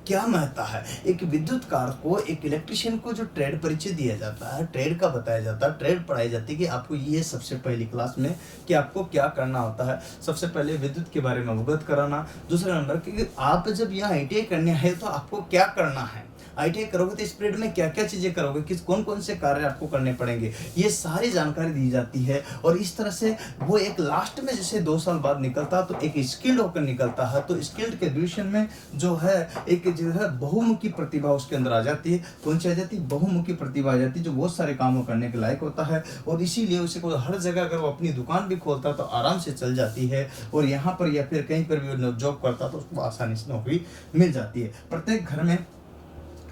क्या महत्ता है। एक विद्युतकार को, एक इलेक्ट्रिशियन को जो ट्रेड परिचय दिया जाता है, ट्रेड का बताया जाता है, ट्रेड पढ़ाई जाती है कि आपको ये सबसे पहली क्लास में कि आपको क्या करना होता है। सबसे पहले विद्युत के बारे में अवगत कराना। दूसरा नंबर कि आप जब यहाँ ITI करने आए तो आपको क्या करना है। ITI करोगे तो इस पीरियड में क्या क्या चीजें करोगे, कौन कौन से कार्य आपको करने पड़ेंगे, ये सारी जानकारी दी जाती है। और इस तरह से वो एक लास्ट में जैसे 2 साल बाद निकलता है तो एक स्किल्ड होकर निकलता है। तो स्किल्ड के एजुकेशन में जो है एक जो है बहुमुखी प्रतिभा उसके अंदर आ जाती है। कौन सी आ जाती है? बहुमुखी प्रतिभा आ जाती है, जो बहुत सारे कामों करने के लायक होता है। और इसीलिए उसे को हर जगह अगर वो अपनी दुकान भी खोलता तो आराम से चल जाती है। और यहाँ पर या फिर कहीं पर भी जॉब करता तो उसको आसानी से नौकरी मिल जाती है। प्रत्येक घर में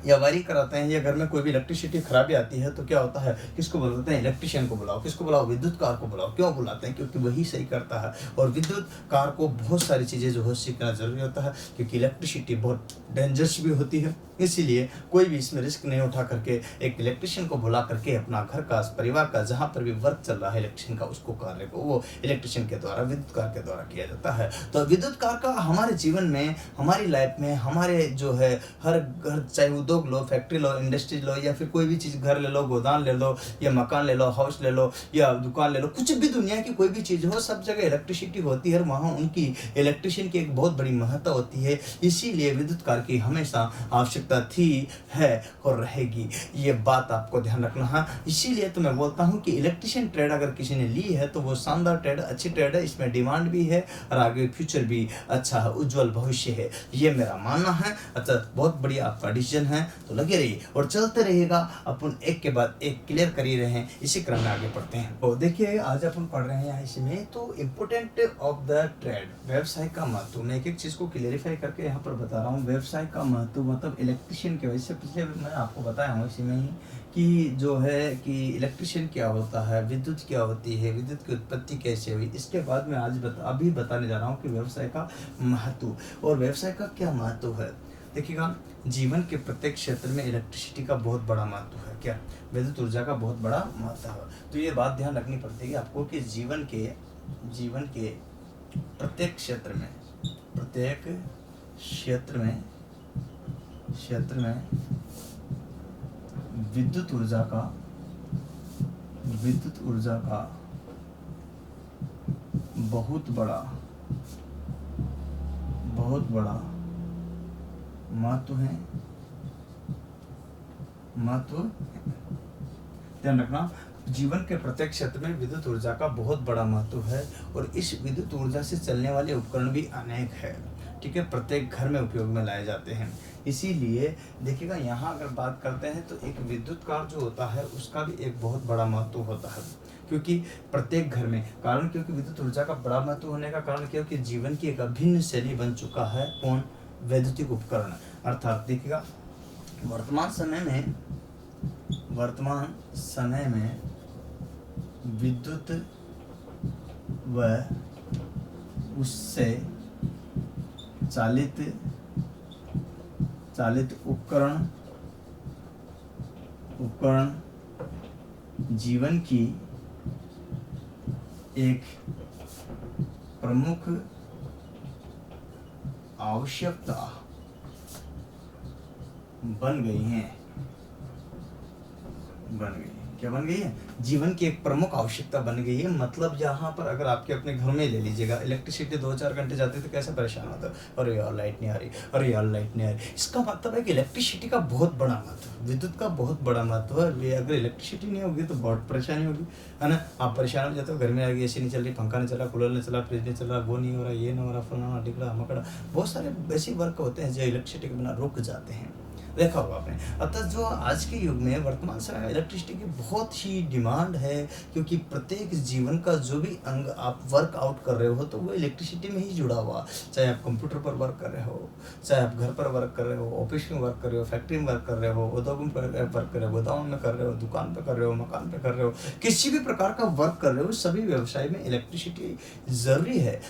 या वायरिंग कराते हैं, या घर में कोई भी इलेक्ट्रिसिटी खराबी आती है तो क्या होता है, किसको बुलाते हैं, इलेक्ट्रिशियन को बुलाओ। किसको बुलाओ, विद्युत कार को बुलाओ। क्यों बुलाते हैं, क्योंकि वही सही करता है। और विद्युत कार को बहुत सारी चीज़ें जो है सीखना जरूरी होता है, क्योंकि इलेक्ट्रिसिटी बहुत डेंजरस भी होती है। इसीलिए कोई भी इसमें रिस्क नहीं उठा करके एक इलेक्ट्रिशियन को बुला करके अपना घर का, परिवार का, जहाँ पर भी वर्क चल रहा है इलेक्ट्रिशियन का, उसको कार्य को वो इलेक्ट्रिशियन के द्वारा, विद्युत कार के द्वारा किया जाता है। तो विद्युत कार का हमारे जीवन में, हमारी लाइफ में, हमारे जो है हर घर, चाहे उद्योग लो, फैक्ट्री लो, इंडस्ट्री लो, या फिर कोई भी चीज़, घर ले लो, गोदाम ले लो, या मकान ले लो, हाउस ले लो, या दुकान ले लो, कुछ भी दुनिया की कोई भी चीज़ हो, सब जगह इलेक्ट्रिसिटी होती है। वहाँ उनकी इलेक्ट्रिशियन की एक बहुत बड़ी महत्ता होती है। इसीलिए विद्युत कार की हमेशा आवश्यकता थी, है और रहेगी। ये बात आपको ध्यान रखना है। इसीलिए तो मैं बोलता हूँ कि इलेक्ट्रिशियन ट्रेड अगर किसी ने ली है तो वो शानदार ट्रेड, अच्छी ट्रेड है। इसमें डिमांड भी है और आगे फ्यूचर भी अच्छा है, उज्जवल भविष्य है, ये मेरा मानना है। अच्छा, बहुत बढ़िया आपका डिसीजन है, तो लगे रहिए और चलते रहिएगा। अपन एक के बाद एक क्लियर कर ही रहे हैं, इसी क्रम में आगे बढ़ते हैं। तो देखिए, आज अपन पढ़ रहे हैं यहाँ इसमें तो इम्पोर्टेंट ऑफ द ट्रेड, व्यवसाय का महत्व। मैं एक एक चीज़ को क्लियरिफाई करके यहाँ पर बता रहा हूँ। व्यवसाय का महत्व मतलब इलेक्ट्रिशियन के वजह से, पिछले मैं आपको बताया हूँ इसी में ही कि जो है कि इलेक्ट्रिशियन क्या होता है, विद्युत क्या होती है, विद्युत की उत्पत्ति कैसे हुई। इसके बाद मैं आज अभी बताने जा रहा हूँ कि व्यवसाय का महत्व। और व्यवसाय का क्या महत्व है, देखिएगा, जीवन के प्रत्येक क्षेत्र में इलेक्ट्रिसिटी का बहुत बड़ा महत्व है। क्या, विद्युत ऊर्जा का बहुत बड़ा महत्व है। तो ये बात ध्यान रखनी पड़ती है आपको कि जीवन के प्रत्येक क्षेत्र में विद्युत ऊर्जा का बहुत बड़ा महत्व है। ध्यान रखना, जीवन के प्रत्येक क्षेत्र में विद्युत ऊर्जा का बहुत बड़ा महत्व है। और इस विद्युत ऊर्जा से चलने वाले उपकरण भी अनेक है, ठीक है, प्रत्येक घर में उपयोग में लाए जाते हैं। इसीलिए देखिएगा, यहाँ अगर बात करते हैं तो एक विद्युत कार जो होता है उसका भी एक बहुत बड़ा महत्व होता है, क्योंकि प्रत्येक घर में, कारण क्योंकि विद्युत ऊर्जा का बड़ा महत्व होने का कारण क्योंकि जीवन की एक अभिन्न शैली बन चुका है। कौन, वैद्युतिक उपकरण। अर्थात देखिएगा, वर्तमान समय में विद्युत व उससे चालित उपकरण जीवन की एक प्रमुख आवश्यकता बन गई हैं। क्या बन गई है, जीवन की एक प्रमुख आवश्यकता बन गई है। मतलब यहाँ पर अगर आपके अपने घर में ले लीजिएगा, इलेक्ट्रिसिटी 2-4 घंटे जाती है तो कैसे परेशान होता है, अरे यार लाइट नहीं आ रही, अरे यार लाइट नहीं आ रही। इसका मतलब है कि इलेक्ट्रिसिटी का बहुत बड़ा महत्व, विद्युत का बहुत बड़ा महत्व है। अगर इलेक्ट्रिसिटी नहीं होगी तो बहुत परेशानी होगी, है ना। आप परेशान हो जाते हो, घर में आगे एसी नहीं चल रही, पंखा नहीं चला, कूलर नहीं चला, फ्रिज नहीं चल रहा, वो नहीं हो रहा, ये नहीं हो रहा, फलाना टिकड़ा मकड़ा, बहुत सारे ऐसे वर्क होते हैं जो इलेक्ट्रिसिटी के बिना रुक जाते हैं, देखा होगा आपने। अतः जो आज के युग में, वर्तमान समय में इलेक्ट्रिसिटी की बहुत ही डिमांड है, क्योंकि प्रत्येक जीवन का जो भी अंग आप वर्क आउट कर रहे हो तो वो इलेक्ट्रिसिटी में ही जुड़ा हुआ। चाहे आप कंप्यूटर पर वर्क कर रहे हो, चाहे आप घर पर वर्क कर रहे हो, ऑफिस में वर्क कर रहे हो, फैक्ट्री में वर्क कर रहे हो, उद्योग में वर्क कर रहे हो, गोदाम में कर रहे हो, दुकान पर कर रहे हो, मकान पर कर रहे हो, किसी भी प्रकार का वर्क कर रहे हो, सभी व्यवसाय में इलेक्ट्रिसिटी जरूरी है।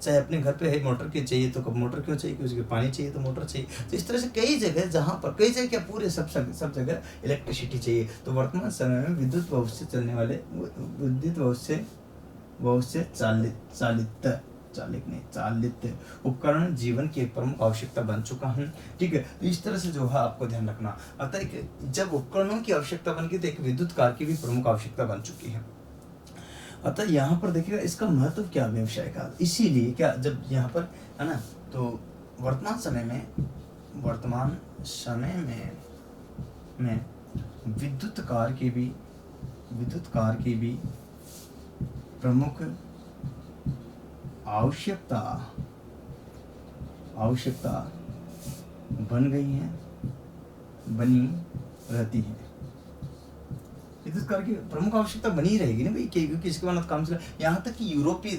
चाहे अपने घर पे है, मोटर की चाहिए तो मोटर क्यों चाहिए, क्योंकि पानी चाहिए तो मोटर चाहिए। तो इस तरह से कई जगह, जहाँ पर कई जगह क्या, पूरे सब जगह इलेक्ट्रिसिटी चाहिए। तो वर्तमान समय में विद्युत बहुत से चलने वाले, विद्युत बहुत से चालित उपकरण जीवन की एक प्रमुख आवश्यकता बन चुका है, ठीक है। तो इस तरह से जो है आपको ध्यान रखना। अतः जब उपकरणों की आवश्यकता बन गई तो एक विद्युत कार की भी प्रमुख आवश्यकता बन चुकी है। अतः यहाँ पर देखिएगा, इसका महत्व क्या व्यवसाय का, इसीलिए क्या, जब यहाँ पर है ना, तो वर्तमान समय में विद्युत कार की भी प्रमुख आवश्यकता बनी रहती है। विद्युत कार की प्रमुख आवश्यकता बनी रहेगी ना भाई, क्योंकि इसके बाद काम चला। यहाँ तक कि यूरोपीय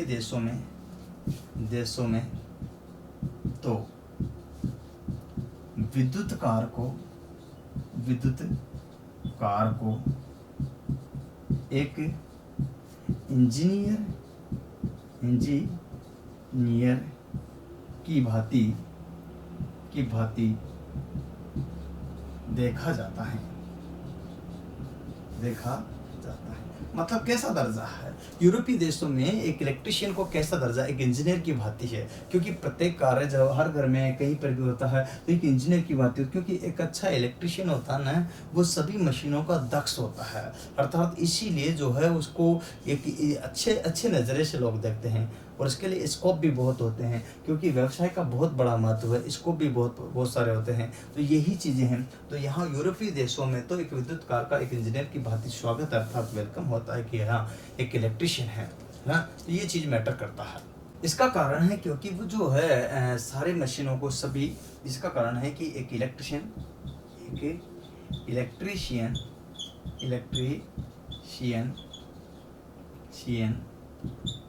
देशों में देशों में तो विद्युत कार को एक इंजीनियर की भांति देखा जाता है। मतलब कैसा दर्जा है यूरोपीय देशों में एक इलेक्ट्रिशियन को, कैसा दर्जा एक इंजीनियर की भांति है, क्योंकि प्रत्येक कार्य जब हर घर में कहीं पर भी होता है तो एक इंजीनियर की भांति, क्योंकि एक अच्छा इलेक्ट्रिशियन होता है ना, वो सभी मशीनों का दक्ष होता है, अर्थात इसीलिए जो है उसको एक अच्छे नज़रिए से लोग देखते हैं। और इसके लिए स्कोप भी बहुत होते हैं, क्योंकि व्यवसाय का बहुत बड़ा महत्व है, स्कोप भी बहुत सारे होते हैं। तो यही चीज़ें हैं। तो यहाँ यूरोपीय देशों में तो एक विद्युत कार का एक इंजीनियर की भांति स्वागत अर्थात वेलकम होता है कि हाँ एक इलेक्ट्रिशियन है ना। तो ये चीज़ मैटर करता है। इसका कारण है क्योंकि वो जो है सारे मशीनों को सभी, इसका कारण है कि एक इलेक्ट्रीशियन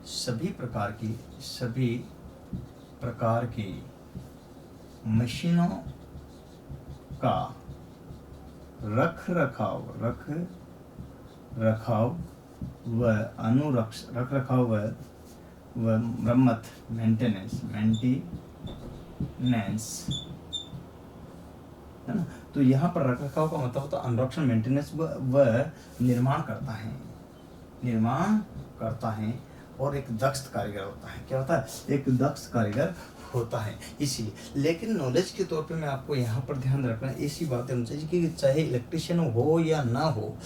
सभी प्रकार की मशीनों का रख रखाव व मरम्मत मेंटेनेंस है ना। तो यहाँ पर रख रखाव का मतलब होता है अनुरक्षण, मेंटेनेंस व निर्माण करता है और एक दक्ष कारीगर होता है। क्या होता है? एक दक्ष कारीगर होता है। इसीलिए लेकिन नॉलेज के तौर पे मैं आपको यहाँ पर ध्यान रखना ऐसी बातें होनी चाहिए कि चाहे इलेक्ट्रिशियन हो या ना हो,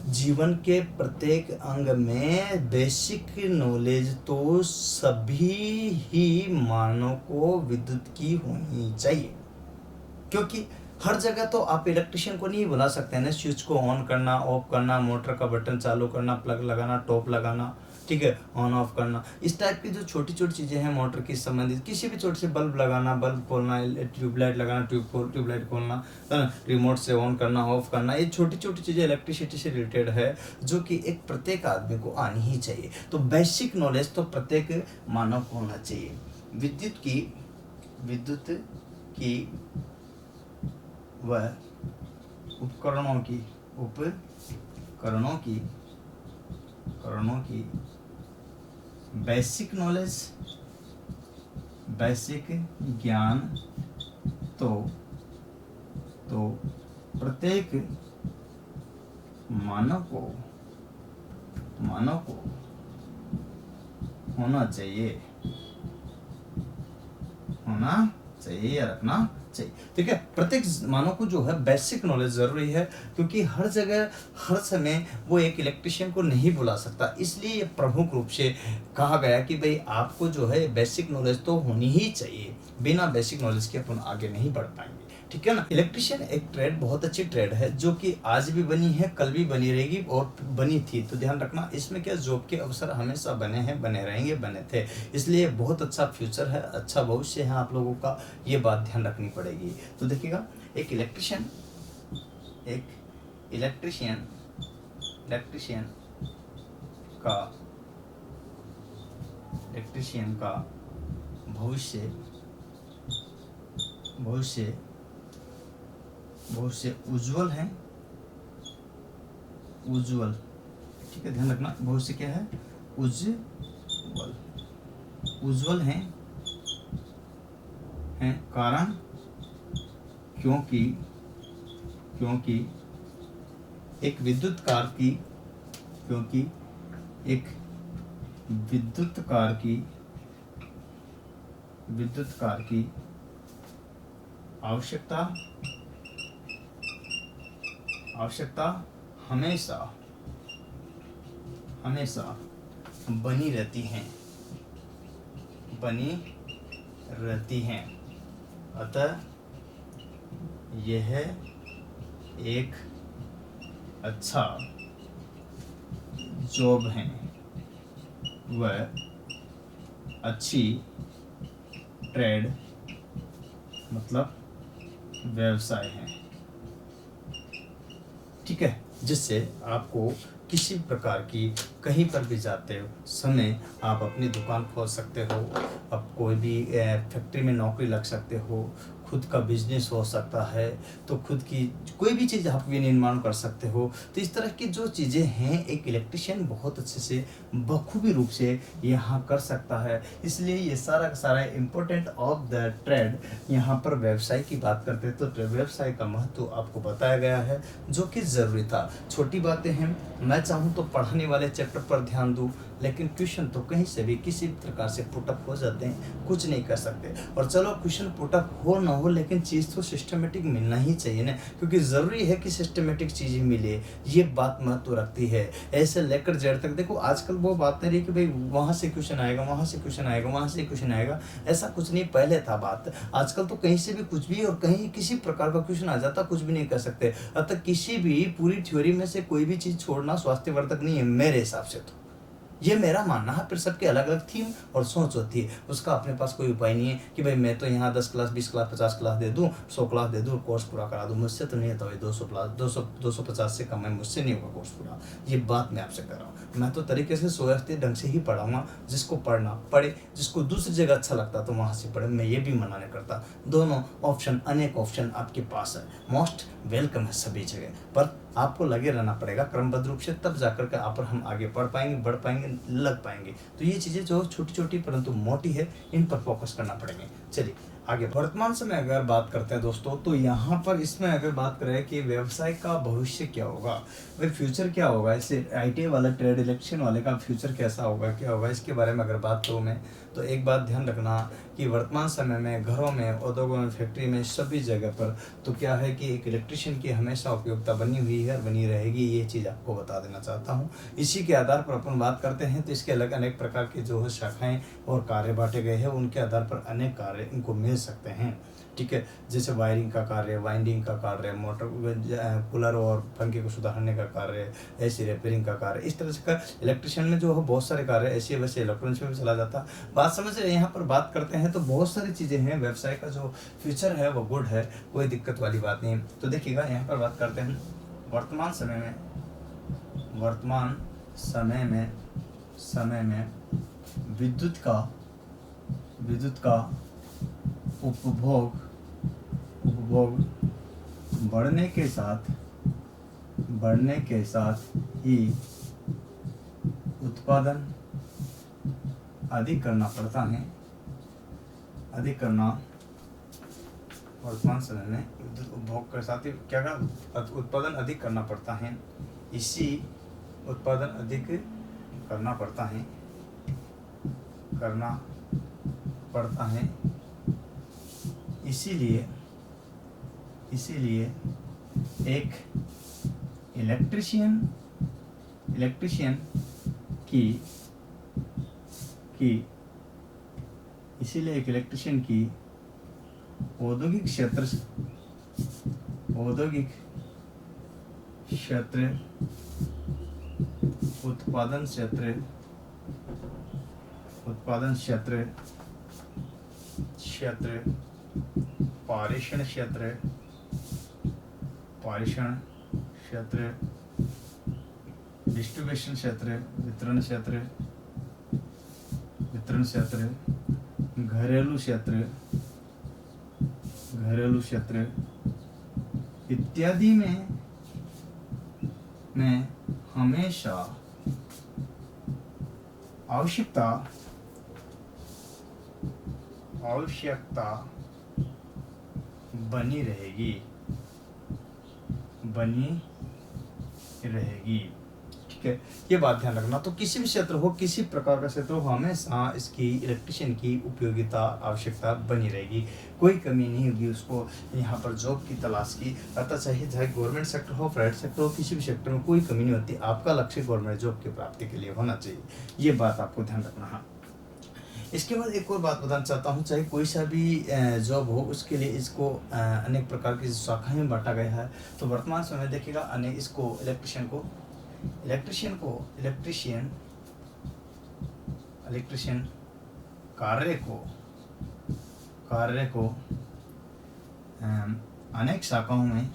जीवन के प्रत्येक अंग में बेसिक नॉलेज तो सभी ही मानव को विद्युत की होनी चाहिए। क्योंकि हर जगह तो आप इलेक्ट्रिशियन को नहीं बुला सकते हैं ना, स्विच को ऑन करना, ऑफ करना, मोटर का बटन चालू करना, प्लग लगाना, टॉप लगाना, ठीक है, ऑन ऑफ करना, इस टाइप की जो छोटी छोटी चीज़ें हैं मोटर की संबंधित, किसी भी छोटे से बल्ब लगाना, बल्ब खोलना, ट्यूबलाइट लगाना, ट्यूबलाइट खोलना, रिमोट से ऑन करना, ऑफ करना, ये छोटी छोटी चीज़ें इलेक्ट्रिसिटी से रिलेटेड है जो कि एक प्रत्येक आदमी को आनी ही चाहिए। तो बेसिक नॉलेज तो प्रत्येक मानव को होना चाहिए। विद्युत की व उपकरणों की बेसिक ज्ञान तो प्रत्येक मानव को होना चाहिए या रखना चाहिए। ठीक है, प्रत्येक मानव को जो है बेसिक नॉलेज जरूरी है, क्योंकि हर जगह हर समय वो एक इलेक्ट्रिशियन को नहीं बुला सकता। इसलिए ये प्रमुख रूप से कहा गया कि भाई आपको जो है बेसिक नॉलेज तो होनी ही चाहिए, बिना बेसिक नॉलेज के अपन आगे नहीं बढ़ पाएंगे। ठीक है ना। इलेक्ट्रिशियन एक ट्रेड, बहुत अच्छी ट्रेड है जो कि आज भी बनी है, कल भी बनी रहेगी और बनी थी। तो ध्यान रखना, इसमें क्या जॉब के अवसर हमेशा बने हैं, बने रहेंगे, बने थे। इसलिए बहुत अच्छा फ्यूचर है, अच्छा भविष्य है आप लोगों का, ये बात ध्यान रखनी पड़ेगी। तो देखिएगा, एक इलेक्ट्रिशियन का भविष्य उज्जवल है। ठीक है, ध्यान रखना, भविष्य क्या है? उज्जवल है कारण क्योंकि एक विद्युत कार की आवश्यकता हमेशा बनी रहती हैं। अतः यह एक अच्छा जॉब है व अच्छी ट्रेड मतलब व्यवसाय है। ठीक है, जिससे आपको किसी प्रकार की कहीं पर भी जाते हो समय आप अपनी दुकान खोल सकते हो, आप कोई भी फैक्ट्री में नौकरी लग सकते हो, खुद का बिजनेस हो सकता है, तो खुद की कोई भी चीज़ आप विनिर्माण कर सकते हो। तो इस तरह की जो चीज़ें हैं एक इलेक्ट्रिशियन बहुत अच्छे से बखूबी रूप से यहाँ कर सकता है। इसलिए ये सारा का सारा इम्पोर्टेंट ऑफ द ट्रेड यहाँ पर व्यवसाय की बात करते हैं तो व्यवसाय का महत्व आपको बताया गया है, जो कि ज़रूरी था। छोटी बातें हैं, मैं चाहूँ तो पढ़ाने वाले चैप्टर पर ध्यान दूँ, लेकिन क्वेश्चन तो कहीं से भी किसी प्रकार से पुटअप हो जाते हैं, कुछ नहीं कर सकते। और चलो क्वेश्चन पुटअप हो ना हो, लेकिन चीज़ तो सिस्टमेटिक मिलना ही चाहिए ना, क्योंकि ज़रूरी है कि सिस्टमेटिक चीज़ें मिले, ये बात महत्व रखती है। ऐसे लेकर जेड तक देखो, आजकल वो बात नहीं रही कि भाई वहाँ से क्वेश्चन आएगा, वहाँ से क्वेश्चन आएगा, वहाँ से क्वेश्चन आएगा, ऐसा कुछ नहीं पहले था बात। आजकल तो कहीं से भी कुछ भी और कहीं किसी प्रकार का क्वेश्चन आ जाता, कुछ भी नहीं कर सकते। अतः किसी भी पूरी थ्योरी में से कोई भी चीज़ छोड़ना स्वास्थ्यवर्धक नहीं है मेरे हिसाब से, तो ये मेरा मानना है। फिर सबके अलग अलग थीम और सोच होती है, उसका अपने पास कोई उपाय नहीं है कि भाई मैं तो यहाँ 10 क्लास 20 क्लास 50 क्लास दे दूँ, 100 क्लास दे दूँ, कोर्स पूरा करा दूँ। मुझसे तो नहीं होता भाई, 200 क्लास 250 से कम है, मुझसे नहीं होगा कोर्स पूरा। ये बात मैं आपसे कर रहा हूँ। मैं तो तरीके से सोचते ढंग से ही पढ़ाऊँगा, जिसको पढ़ना पढ़े, जिसको दूसरी जगह अच्छा लगता तो वहाँ से पढ़े, मैं ये भी मना नहीं करता। दोनों ऑप्शन, अनेक ऑप्शन आपके पास है, मोस्ट वेलकम है सभी जगह, पर आपको लगे रहना पड़ेगा क्रमबद्ध रूप से, तब जाकर के आप और हम आगे बढ़ पाएंगे, बढ़ पाएंगे, लग पाएंगे। तो ये चीज़ें जो छोटी छोटी परंतु मोटी है, इन पर फोकस करना पड़ेंगे। चलिए आगे वर्तमान समय अगर बात करते हैं दोस्तों, तो यहाँ पर इसमें अगर बात करें कि व्यवसाय का भविष्य क्या होगा, भाई फ्यूचर क्या होगा, ऐसे आईटी वाला ट्रेड इलेक्शन वाले का फ्यूचर कैसा होगा, क्या होगा, इसके बारे में अगर बात करूँ मैं, तो एक बात ध्यान रखना कि वर्तमान समय में घरों में, उद्योगों में, फैक्ट्री में, सभी जगह पर तो क्या है कि एक इलेक्ट्रिशियन की हमेशा उपयोगिता बनी हुई है और बनी रहेगी, ये चीज़ आपको बता देना चाहता हूँ। इसी के आधार पर अपन बात करते हैं, तो इसके अलग अनेक प्रकार के जो है शाखाएँ और कार्य बांटे गए हैं, उनके आधार पर अनेक कार्य इनको मिल सकते हैं। ठीक है, जैसे वायरिंग का कार्य, वाइंडिंग का कार्य, मोटर कूलर और पंखे को सुधारने का कार्य, ऐसी रिपेयरिंग का कार्य, इस तरह से का इलेक्ट्रिशियन में जो है बहुत सारे कार्य ऐसे वैसे इलेक्ट्रॉनिक्स में भी चला जाता। बात समझ रहे हैं, यहाँ पर बात करते हैं तो बहुत सारी चीज़ें हैं, व्यवसाय का जो फ्यूचर है वो गुड है, कोई दिक्कत वाली बात नहीं है। तो देखिएगा यहाँ पर बात करते हैं वर्तमान समय में, वर्तमान समय में विद्युत का उपभोग बढ़ने के साथ ही उत्पादन अधिक करना पड़ता है, वर्तमान समय में विद्युत उपभोग के साथ ही क्या उत्पादन अधिक करना पड़ता है, इसी उत्पादन अधिक करना पड़ता है, इसीलिए एक इलेक्ट्रिशियन की औद्योगिक क्षेत्र उत्पादन क्षेत्र पारेषण क्षेत्र डिस्ट्रीब्यूशन क्षेत्र, वितरण क्षेत्र, घरेलू क्षेत्र इत्यादि में हमेशा आवश्यकता बनी रहेगी। ठीक है, ये बात ध्यान रखना। तो किसी भी क्षेत्र हो, किसी प्रकार का क्षेत्र हो, हमेशा इसकी इलेक्ट्रिशियन की उपयोगिता, आवश्यकता बनी रहेगी, कोई कमी नहीं होगी उसको यहाँ पर जॉब की तलाश की। अतः चाहे गवर्नमेंट सेक्टर हो, प्राइवेट सेक्टर हो, किसी भी सेक्टर में कोई कमी नहीं होती। आपका लक्ष्य गवर्नमेंट जॉब की प्राप्ति के लिए होना चाहिए, ये बात आपको ध्यान रखना है। इसके बाद एक और बात बताना चाहता हूँ, चाहे कोई सा भी जॉब हो, उसके लिए इसको अनेक प्रकार की शाखाएं में बांटा गया है। तो वर्तमान समय देखिएगा अनेक इसको इलेक्ट्रिशियन कार्य को अनेक शाखाओं में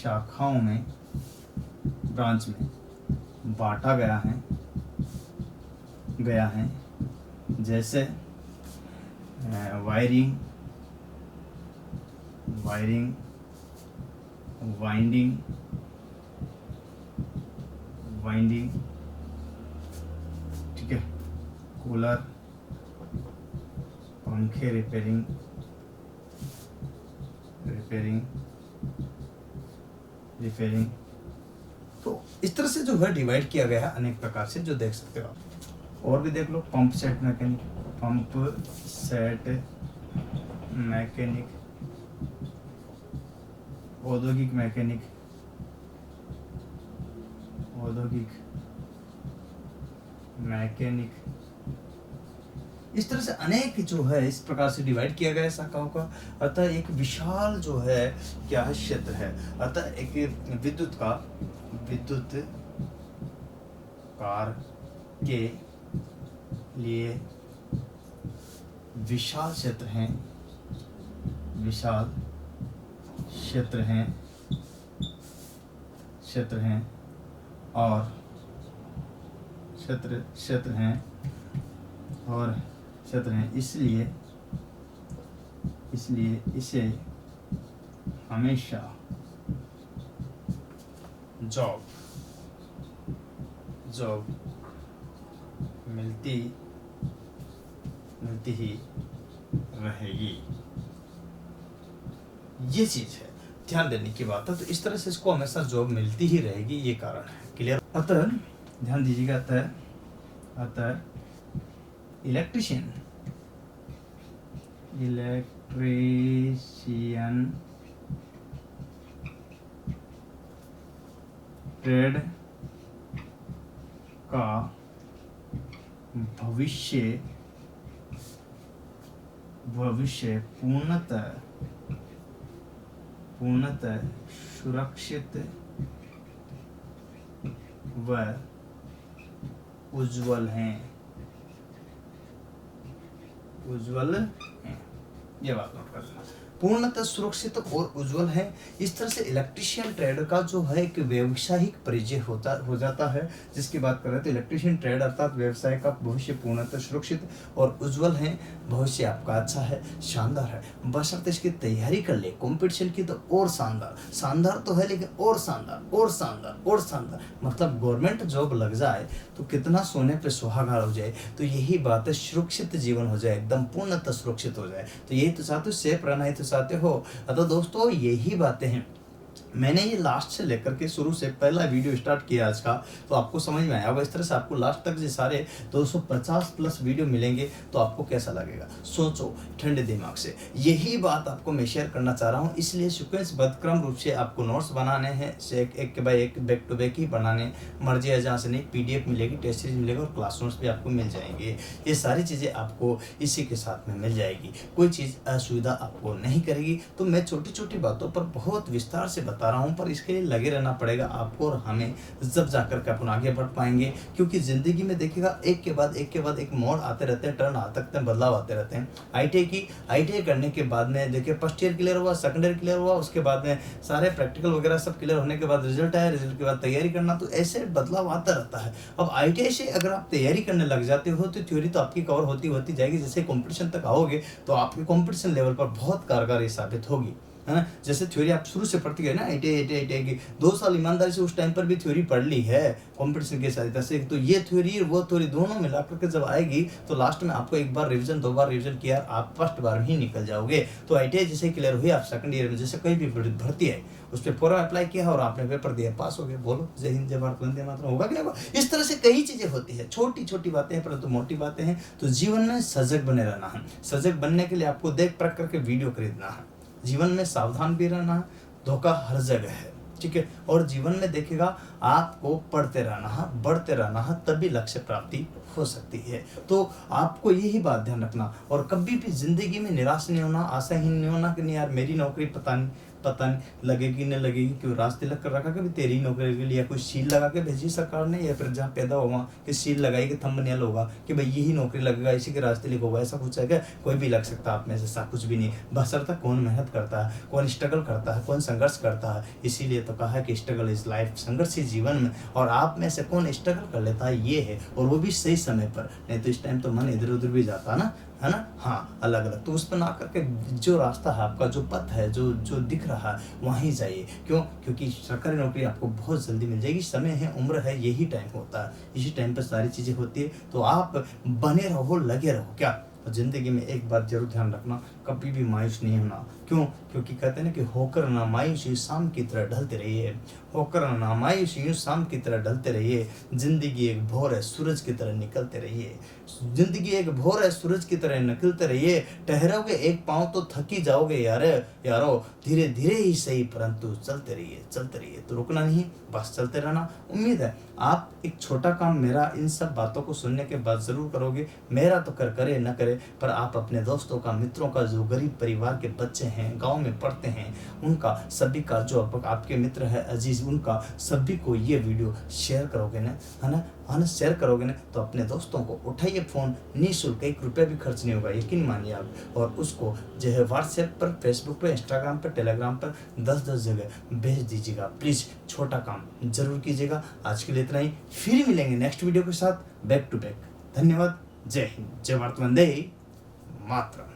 शाखाओं में, ब्रांच में बांटा गया है जैसे वायरिंग, वाइंडिंग, ठीक है, कूलर, पंखे रिपेयरिंग, तो इस तरह से जो है डिवाइड किया गया है अनेक प्रकार से, जो देख सकते हो आप। और भी देख लो, पंप सेट मैकेनिक, औद्योगिक मैकेनिक, इस तरह से अनेक जो है इस प्रकार से डिवाइड किया गया है शाखाओं का। अतः एक विशाल जो है क्या है, क्षेत्र है। अतः एक विद्युत कार के लिए विशाल क्षेत्र हैं और इसलिए इसे हमेशा जॉब मिलती ही रहेगी। ये चीज है, ध्यान देने की बात है। तो इस तरह से इसको हमेशा जॉब मिलती ही रहेगी, ये कारण है। क्लियर? अतः ध्यान दीजिएगा, अतः इलेक्ट्रीशियन ट्रेड का भविष्य पूर्णतः सुरक्षित व उज्ज्वल हैं। ये बात नोट करना, पूर्णतः सुरक्षित और उज्जवल है। इस तरह से इलेक्ट्रीशियन ट्रेड का जो है एक व्यवसायिक परिचय हो जाता है, जिसकी बात कर रहे हैं। तो इलेक्ट्रीशियन ट्रेड अर्थात व्यवसाय का भविष्य पूर्णतः सुरक्षित और उज्जवल है। भविष्य आपका अच्छा है, शानदार है, बशर्ते इसकी तैयारी कर ले। कंपटीशन की तो और शानदार तो है, लेकिन और शानदार मतलब गवर्नमेंट जॉब लग जाए तो कितना सोने पे सुहागा हो जाए। तो यही बात है, सुरक्षित जीवन हो जाए, एकदम पूर्णतः सुरक्षित हो जाए। तो यही तो चाहते हो, सेफ रहना ही तो चाहते हो। अतः दोस्तों यही बातें हैं। मैंने ये लास्ट से लेकर के शुरू से पहला वीडियो स्टार्ट किया आज का, तो आपको समझ में आया। अब इस तरह से आपको लास्ट तक ये सारे 250 प्लस वीडियो मिलेंगे तो आपको कैसा लगेगा, सोचो ठंडे दिमाग से। यही बात आपको मैं शेयर करना चाह रहा हूँ, इसलिए सीक्वेंस बदक्रम रूप से आपको नोट्स बनाने हैं, एक के बाद एक बैक टू बैक ही बनाने, मर्जी है जहाँ से नहीं, PDF मिलेगी, टेस्ट सीरीज मिलेगा और क्लास नोट्स भी आपको मिल जाएंगे। ये सारी चीज़ें आपको इसी के साथ में मिल जाएगी, कोई चीज़ असुविधा आपको नहीं करेगी। तो मैं छोटी छोटी बातों पर बहुत विस्तार से बता रहा हूं, पर इसके लिए लगे रहना पड़ेगा आपको और हमें, जब जाकर के अपन आगे बढ़ पाएंगे। क्योंकि जिंदगी में देखिएगा एक के बाद एक मोड़ आते रहते हैं, टर्न आते रहते हैं, बदलाव आते रहते हैं। ITI करने के बाद में देखिए फर्स्ट ईयर क्लियर हुआ, सेकंड ईयर क्लियर हुआ, उसके बाद में सारे प्रैक्टिकल वगैरह सब क्लियर होने के बाद रिजल्ट आया, रिजल्ट के बाद तैयारी करना, तो ऐसे बदलाव आता रहता है। अब ITI से अगर आप तैयारी करने लग जाते हो तो थ्योरी तो आपकी कवर होती जाएगी। जैसे कॉम्पिटिशन तक आओगे तो आपके कॉम्पिटिशन लेवल पर बहुत कारगर साबित होगी, है ना। जैसे थ्योरी आप शुरू से पढ़ती गए ना, ITI की 2 साल ईमानदारी से उस टाइम पर भी थ्योरी पढ़ ली है कंपटीशन के सहायता से, तो ये थ्योरी और वो थ्योरी दोनों मिला करके जब आएगी तो लास्ट में आपको एक बार रिवीजन, 2 बार रिवीजन किया, आप फर्स्ट बार में ही निकल जाओगे। तो ITI जैसे क्लियर हुई, आप सेकंड ईयर में जैसे कोई भी भर्ती है उस पर फॉर्म अप्लाई किया और आपने पेपर दिया, पास हो गए। बोलो जय हिंद, जय भारत, वंदे मातरम, होगा कि नहीं होगा। इस तरह से कई चीजें होती है, छोटी छोटी बातें हैं परंतु मोटी बातें हैं। तो जीवन में सजग बने रहना है। सजग बनने के लिए आपको देख परख करके वीडियो खरीदना है। जीवन में सावधान भी रहना है, धोखा हर जगह है, ठीक है। और जीवन में देखिएगा आपको पढ़ते रहना है, बढ़ते रहना है, तभी लक्ष्य प्राप्ति हो सकती है। तो आपको यही बात ध्यान रखना और कभी भी जिंदगी में निराश नहीं होना, आशाहीन नहीं होना कि नहीं यार मेरी नौकरी पता नहीं पता नहीं लगेगी न लगेगी, क्यों रास्ते लग कर रखा कभी तेरी नौकरी के लिए, या कोई सील लगा के भेजी सरकार ने, या फिर जहाँ पैदा हो वहाँ कि सील लगाई कि थंबनेल होगा कि भाई यही नौकरी लगेगा, इसी के रास्ते लिखा होगा, ऐसा कुछ है क्या? कोई भी लग सकता है आप में से, ऐसा कुछ भी नहीं। बशर्ते कौन मेहनत करता है, कौन स्ट्रगल करता है, कौन संघर्ष करता है। इसीलिए तो कहा है कि स्ट्रगल इज लाइफ, संघर्ष ही जीवन में। और आप में से कौन स्ट्रगल कर लेता है, ये है, और वो भी सही समय पर। नहीं तो इस टाइम तो मन इधर उधर भी जाता ना, है ना। हाँ, अलग अलग तो उस पर ना करके जो रास्ता है आपका, जो पथ है, जो जो दिख रहा है वहीं जाइए। क्यों? क्योंकि सरकारी नौकरी आपको बहुत जल्दी मिल जाएगी। समय है, उम्र है, यही टाइम होता है, इसी टाइम पर सारी चीज़ें होती है। तो आप बने रहो, लगे रहो। क्या? और ज़िंदगी में एक बात जरूर ध्यान रखना, कभी भी मायूस नहीं होना। क्यों? क्योंकि कहते हैं ना कि होकर ना मायूस यूं शाम की तरह ढलते रहिए, होकर ना मायूस यूं शाम की तरह ढलते रहिए। जिंदगी एक भोर है, सूरज की तरह निकलते रहिए। जिंदगी एक भोर है, सूरज की तरह निकलते रहिए। ठहरोगे एक पाँव तो थक ही जाओगे यारो। धीरे धीरे ही सही, परंतु चलते रहिए, चलते रहिए। तो रुकना नहीं, बस चलते रहना। उम्मीद है आप एक छोटा काम मेरा इन सब बातों को सुनने के बाद जरूर करोगे। मेरा तो करे न करे, पर आप अपने दोस्तों का, मित्रों का, जो गरीब परिवार के बच्चे हैं, गांव में पढ़ते हैं, उनका सभी का, जो आपके मित्र है अजीज, उनका सभी को ये वीडियो शेयर करोगे ना, है ना, शेयर करोगे ना, तो अपने दोस्तों को उठाइए फ़ोन, निःशुल्क, 1 रुपया भी खर्च नहीं होगा, यकीन मानिए आप। और उसको जो है व्हाट्सएप पर, फेसबुक पर, इंस्टाग्राम पर, टेलीग्राम पर 10-10 जगह भेज दीजिएगा। प्लीज़ छोटा काम जरूर कीजिएगा। आज के लिए इतना ही, फिर मिलेंगे नेक्स्ट वीडियो के साथ बैक टू बैक। धन्यवाद। जय हिंद, जय भारत, वंदे मातरम।